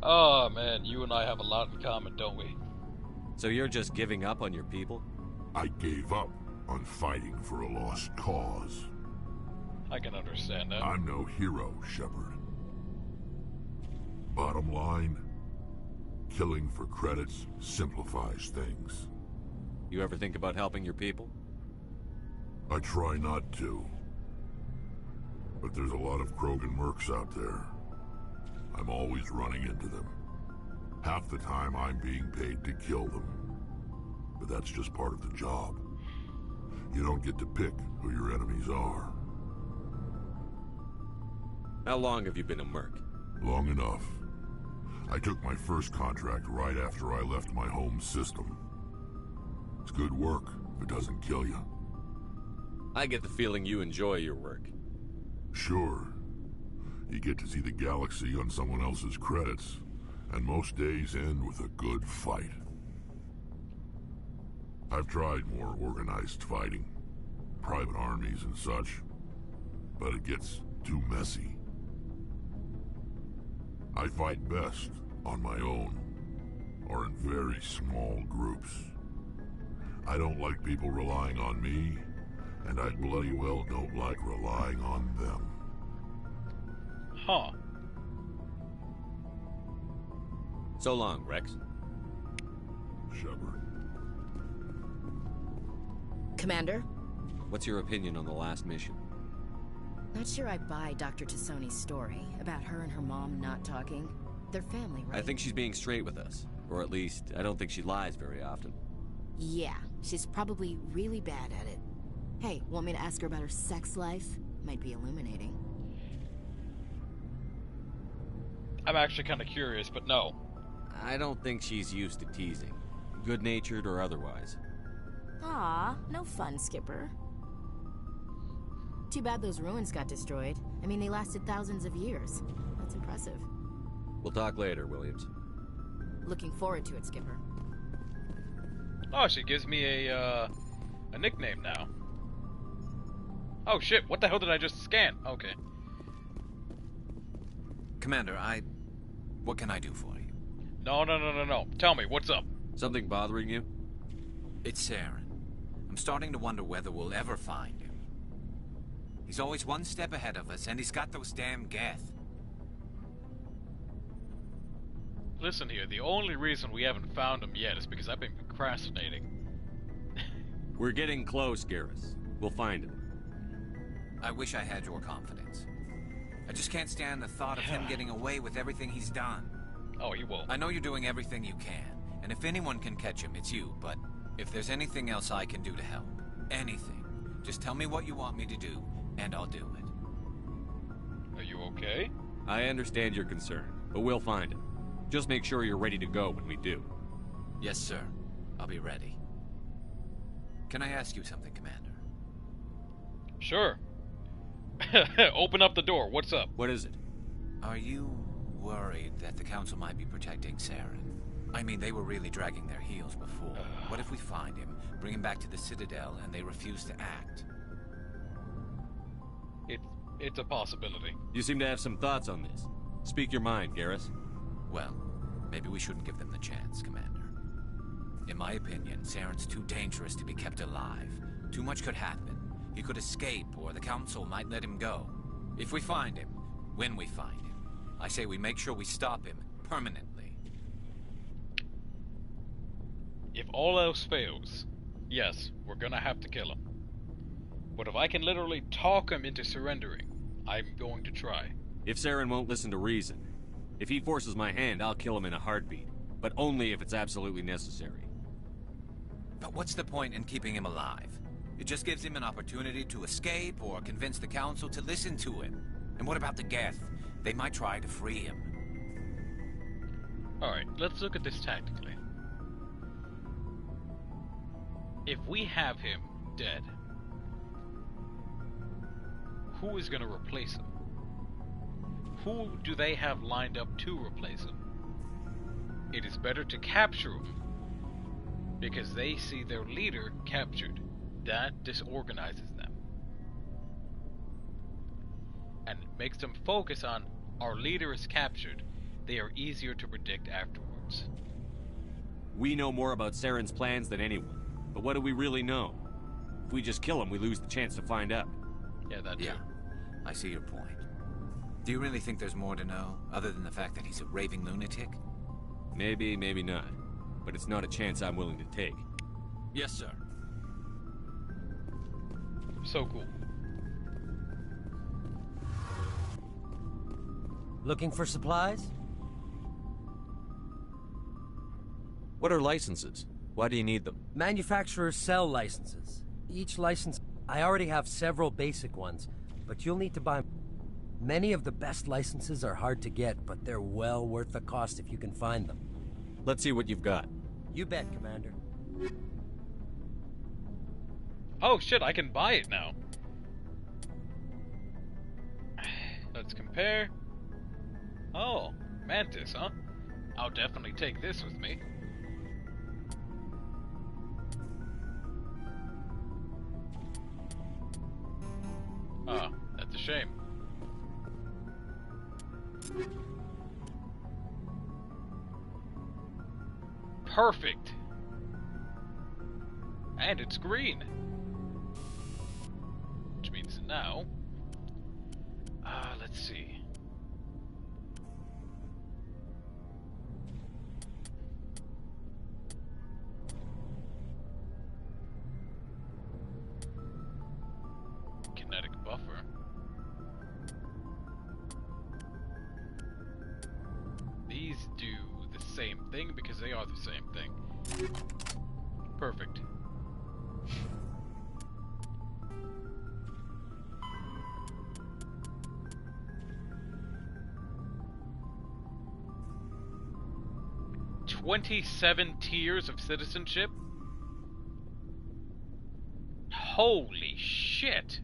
Oh man, you and I have a lot in common, don't we? So you're just giving up on your people? I gave up on fighting for a lost cause. I can understand that. I'm no hero, Shepard. Bottom line, killing for credits simplifies things. You ever think about helping your people? I try not to. But there's a lot of Krogan mercs out there. I'm always running into them. Half the time I'm being paid to kill them. But that's just part of the job. You don't get to pick who your enemies are. How long have you been a merc? Long enough. I took my first contract right after I left my home system. It's good work if it doesn't kill you. I get the feeling you enjoy your work. Sure. You get to see the galaxy on someone else's credits, and most days end with a good fight. I've tried more organized fighting, private armies and such, but it gets too messy. I fight best on my own, or in very small groups. I don't like people relying on me, and I bloody well don't like relying on them. Huh. So long, Rex. Shepard. Commander? What's your opinion on the last mission? Not sure I buy Dr. Tassoni's story about her and her mom not talking. They're family, right? I think she's being straight with us. Or at least, I don't think she lies very often. Yeah, she's probably really bad at it. Hey, want me to ask her about her sex life? Might be illuminating. I'm actually kind of curious, but no. I don't think she's used to teasing. Good-natured or otherwise. Aw, no fun, Skipper. Too bad those ruins got destroyed. I mean, they lasted thousands of years. That's impressive. We'll talk later, Williams. Looking forward to it, Skipper. Oh, she gives me a nickname now. Oh shit, what the hell did I just scan? Okay. Commander, what can I do for you? No. Tell me, what's up? Something bothering you? It's Saren. I'm starting to wonder whether we'll ever find him. He's always one step ahead of us, and he's got those damn geth. Listen here, the only reason we haven't found him yet is because I've been procrastinating. We're getting close, Garrus. We'll find him. I wish I had your confidence. I just can't stand the thought of him getting away with everything he's done. Oh, he won't. I know you're doing everything you can, and if anyone can catch him, it's you, but if there's anything else I can do to help, anything, just tell me what you want me to do, and I'll do it. Are you okay? I understand your concern, but we'll find him. Just make sure you're ready to go when we do. Yes, sir. I'll be ready. Can I ask you something, Commander? Sure. Open up the door. What's up? What is it? Are you worried that the Council might be protecting Saren? I mean, they were really dragging their heels before. What if we find him, bring him back to the Citadel, and they refuse to act? It's a possibility. You seem to have some thoughts on this. Speak your mind, Garrus. Well, maybe we shouldn't give them the chance, Commander. In my opinion, Saren's too dangerous to be kept alive. Too much could happen. He could escape, or the Council might let him go. If we find him, when we find him, I say we make sure we stop him permanently. If all else fails, yes, we're gonna have to kill him. But if I can literally talk him into surrendering, I'm going to try. If Saren won't listen to reason, if he forces my hand, I'll kill him in a heartbeat. But only if it's absolutely necessary. But what's the point in keeping him alive? It just gives him an opportunity to escape or convince the Council to listen to him. And what about the geth? They might try to free him. Alright, let's look at this tactically. If we have him dead, who is going to replace him? Who do they have lined up to replace him? It is better to capture him, because they see their leader captured. That disorganizes them. And it makes them focus on, our leader is captured. They are easier to predict afterwards. We know more about Saren's plans than anyone. But what do we really know? If we just kill him, we lose the chance to find out. Yeah, that too. Yeah, I see your point. Do you really think there's more to know, other than the fact that he's a raving lunatic? Maybe, maybe not. But it's not a chance I'm willing to take. Yes, sir. So cool. Looking for supplies? What are licenses? Why do you need them? Manufacturers sell licenses. Each license... I already have several basic ones, but you'll need to buy... Many of the best licenses are hard to get, but they're well worth the cost if you can find them. Let's see what you've got. You bet, Commander. Oh shit, I can buy it now. Let's compare. Oh, Mantis, huh? I'll definitely take this with me. Oh, that's a shame. Perfect. And it's green. Which means now... let's see. Kinetic buffer. These do the same thing because they are the same thing. Perfect. "27 tiers of citizenship? Holy shit!"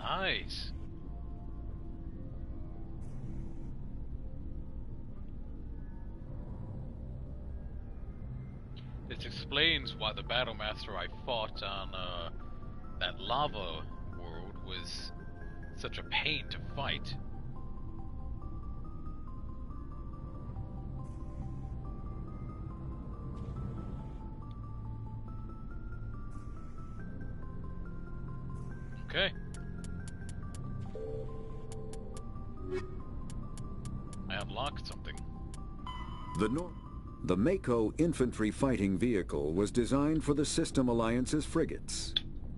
Nice. This explains why the Battlemaster I fought on that lava world was such a pain to fight. Okay. I unlocked something. The Mako infantry fighting vehicle was designed for the System Alliance's frigates.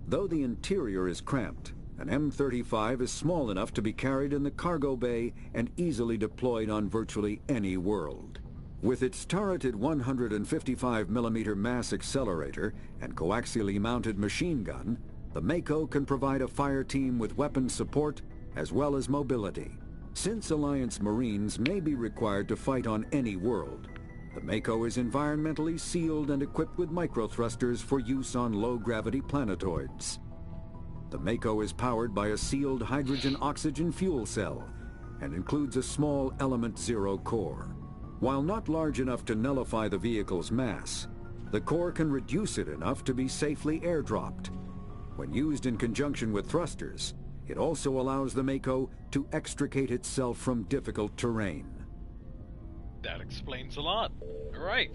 Though the interior is cramped, an M35 is small enough to be carried in the cargo bay and easily deployed on virtually any world. With its turreted 155mm mass accelerator and coaxially mounted machine gun, the Mako can provide a fire team with weapon support as well as mobility. Since Alliance Marines may be required to fight on any world, the Mako is environmentally sealed and equipped with microthrusters for use on low-gravity planetoids. The Mako is powered by a sealed hydrogen-oxygen fuel cell and includes a small Element Zero core. While not large enough to nullify the vehicle's mass, the core can reduce it enough to be safely airdropped. When used in conjunction with thrusters, it also allows the Mako to extricate itself from difficult terrain. That explains a lot. All right.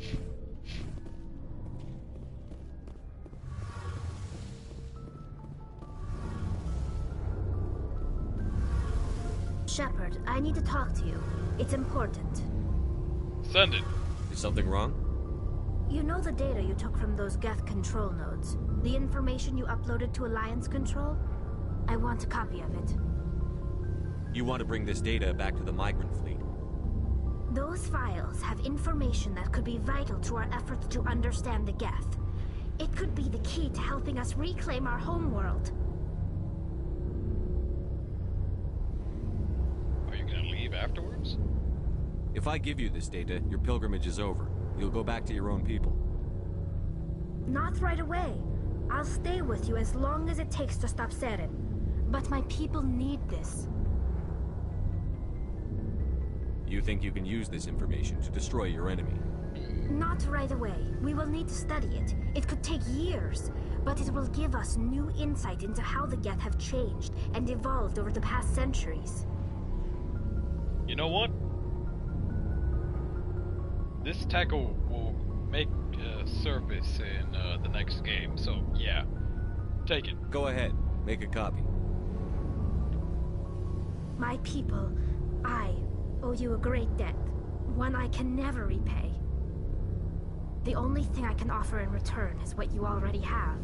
Shepard, I need to talk to you. It's important. Send it. Is something wrong? You know the data you took from those geth control nodes? The information you uploaded to Alliance Control? I want a copy of it. You want to bring this data back to the migrant fleet? Those files have information that could be vital to our efforts to understand the geth. It could be the key to helping us reclaim our homeworld. Are you gonna leave afterwards? If I give you this data, your pilgrimage is over. You'll go back to your own people. Not right away. I'll stay with you as long as it takes to stop Seren. But my people need this. You think you can use this information to destroy your enemy? Not right away. We will need to study it. It could take years, but it will give us new insight into how the geth have changed and evolved over the past centuries. You know what? This tech will make surface in the next game, so yeah. Take it. Go ahead. Make a copy. My people, I owe you a great debt, one I can never repay. The only thing I can offer in return is what you already have.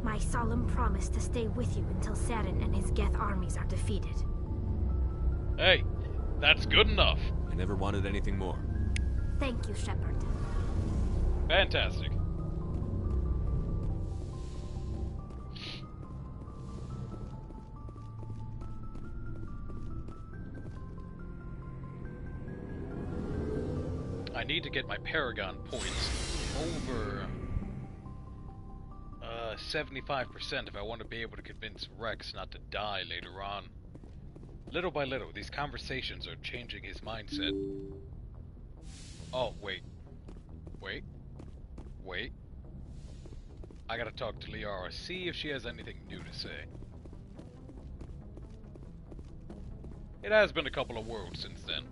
My solemn promise to stay with you until Seren and his geth armies are defeated. Hey, that's good enough. I never wanted anything more. Thank you, Shepard. Fantastic. I need to get my Paragon points over 75% if I want to be able to convince Rex not to die later on. Little by little, these conversations are changing his mindset. Oh, wait. Wait. I gotta talk to Liara, see if she has anything new to say. It has been a couple of worlds since then.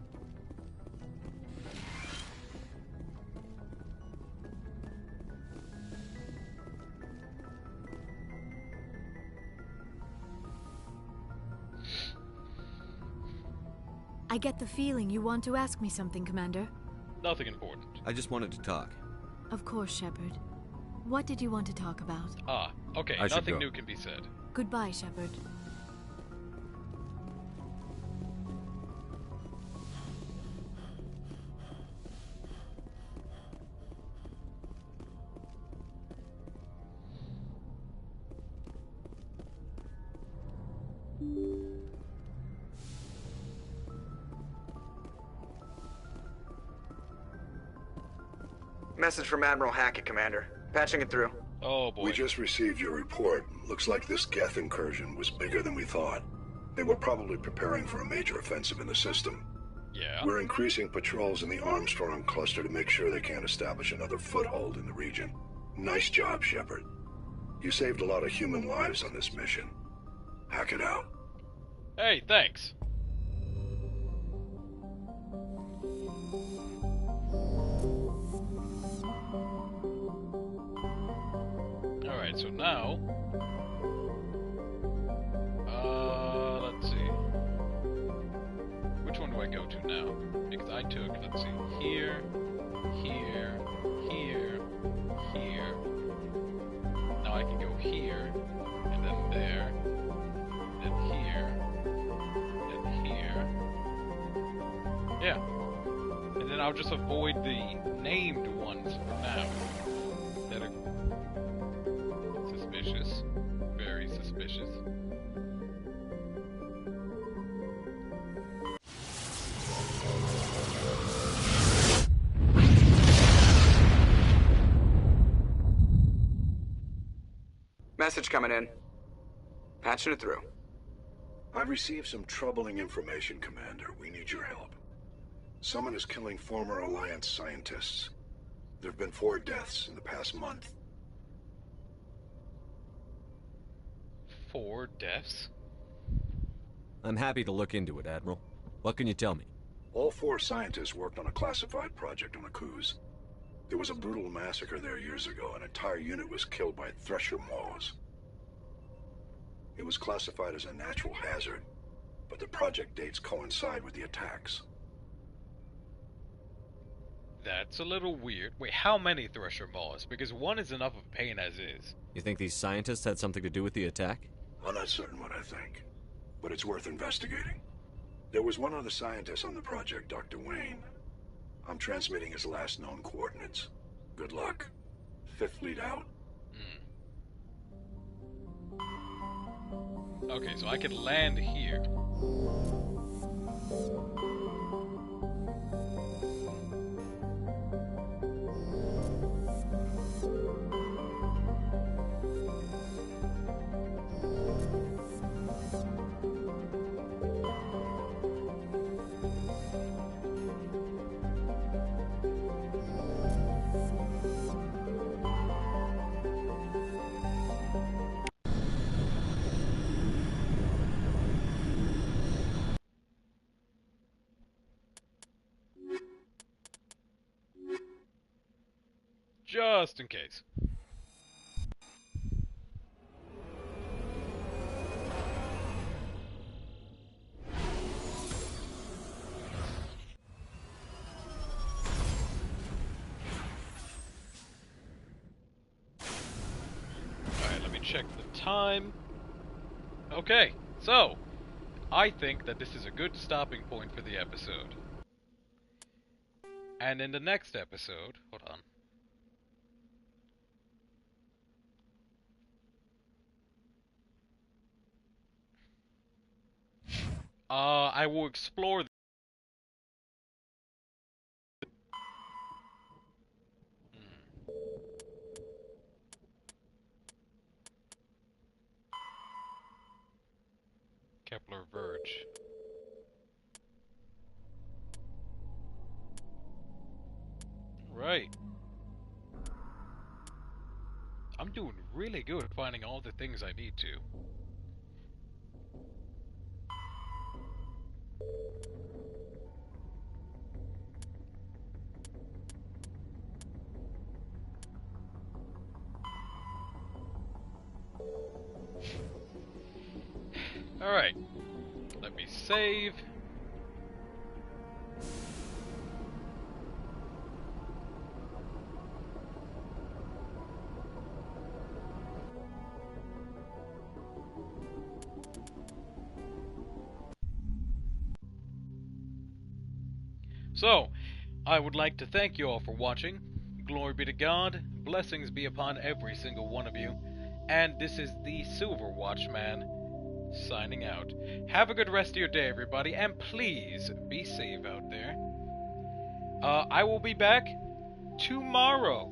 I get the feeling you want to ask me something, Commander. Nothing important. I just wanted to talk. Of course, Shepard. What did you want to talk about? Ah, okay, nothing new can be said. Goodbye, Shepard. Message from Admiral Hackett, Commander. Patching it through. Oh boy. We just received your report. Looks like this geth incursion was bigger than we thought. They were probably preparing for a major offensive in the system. Yeah. We're increasing patrols in the Armstrong cluster to make sure they can't establish another foothold in the region. Nice job, Shepard. You saved a lot of human lives on this mission. Hack it out. Hey, thanks. Alright, so now... let's see. Which one do I go to now? Because I took, let's see, here, here, here, here. Now I can go here, and then there, then here, then here. Yeah. And then I'll just avoid the named ones for now. That are suspicious. Very suspicious. Message coming in. Patching it through. I've received some troubling information, Commander. We need your help. Someone is killing former Alliance scientists. There have been 4 deaths in the past month. 4 deaths? I'm happy to look into it, Admiral. What can you tell me? All 4 scientists worked on a classified project on Akuz. There was a brutal massacre there years ago. An entire unit was killed by thresher maws. It was classified as a natural hazard, but the project dates coincide with the attacks. That's a little weird. Wait, how many thresher maws? Because 1 is enough of a pain as is. You think these scientists had something to do with the attack? I'm not certain what I think, but it's worth investigating. There was one other scientist on the project, Dr. Wayne. I'm transmitting his last known coordinates. Good luck. 5th Fleet out. Okay, so I can land here. Just in case. Alright, let me check the time. Okay, so I think that this is a good stopping point for the episode. And in the next episode, hold on. I will explore Kepler Verge. Right. I'm doing really good finding all the things I need to. Alright, let me save. So, I would like to thank you all for watching. Glory be to God, blessings be upon every single one of you. And this is the Silver Watchman, signing out. Have a good rest of your day, everybody, and please be safe out there. I will be back tomorrow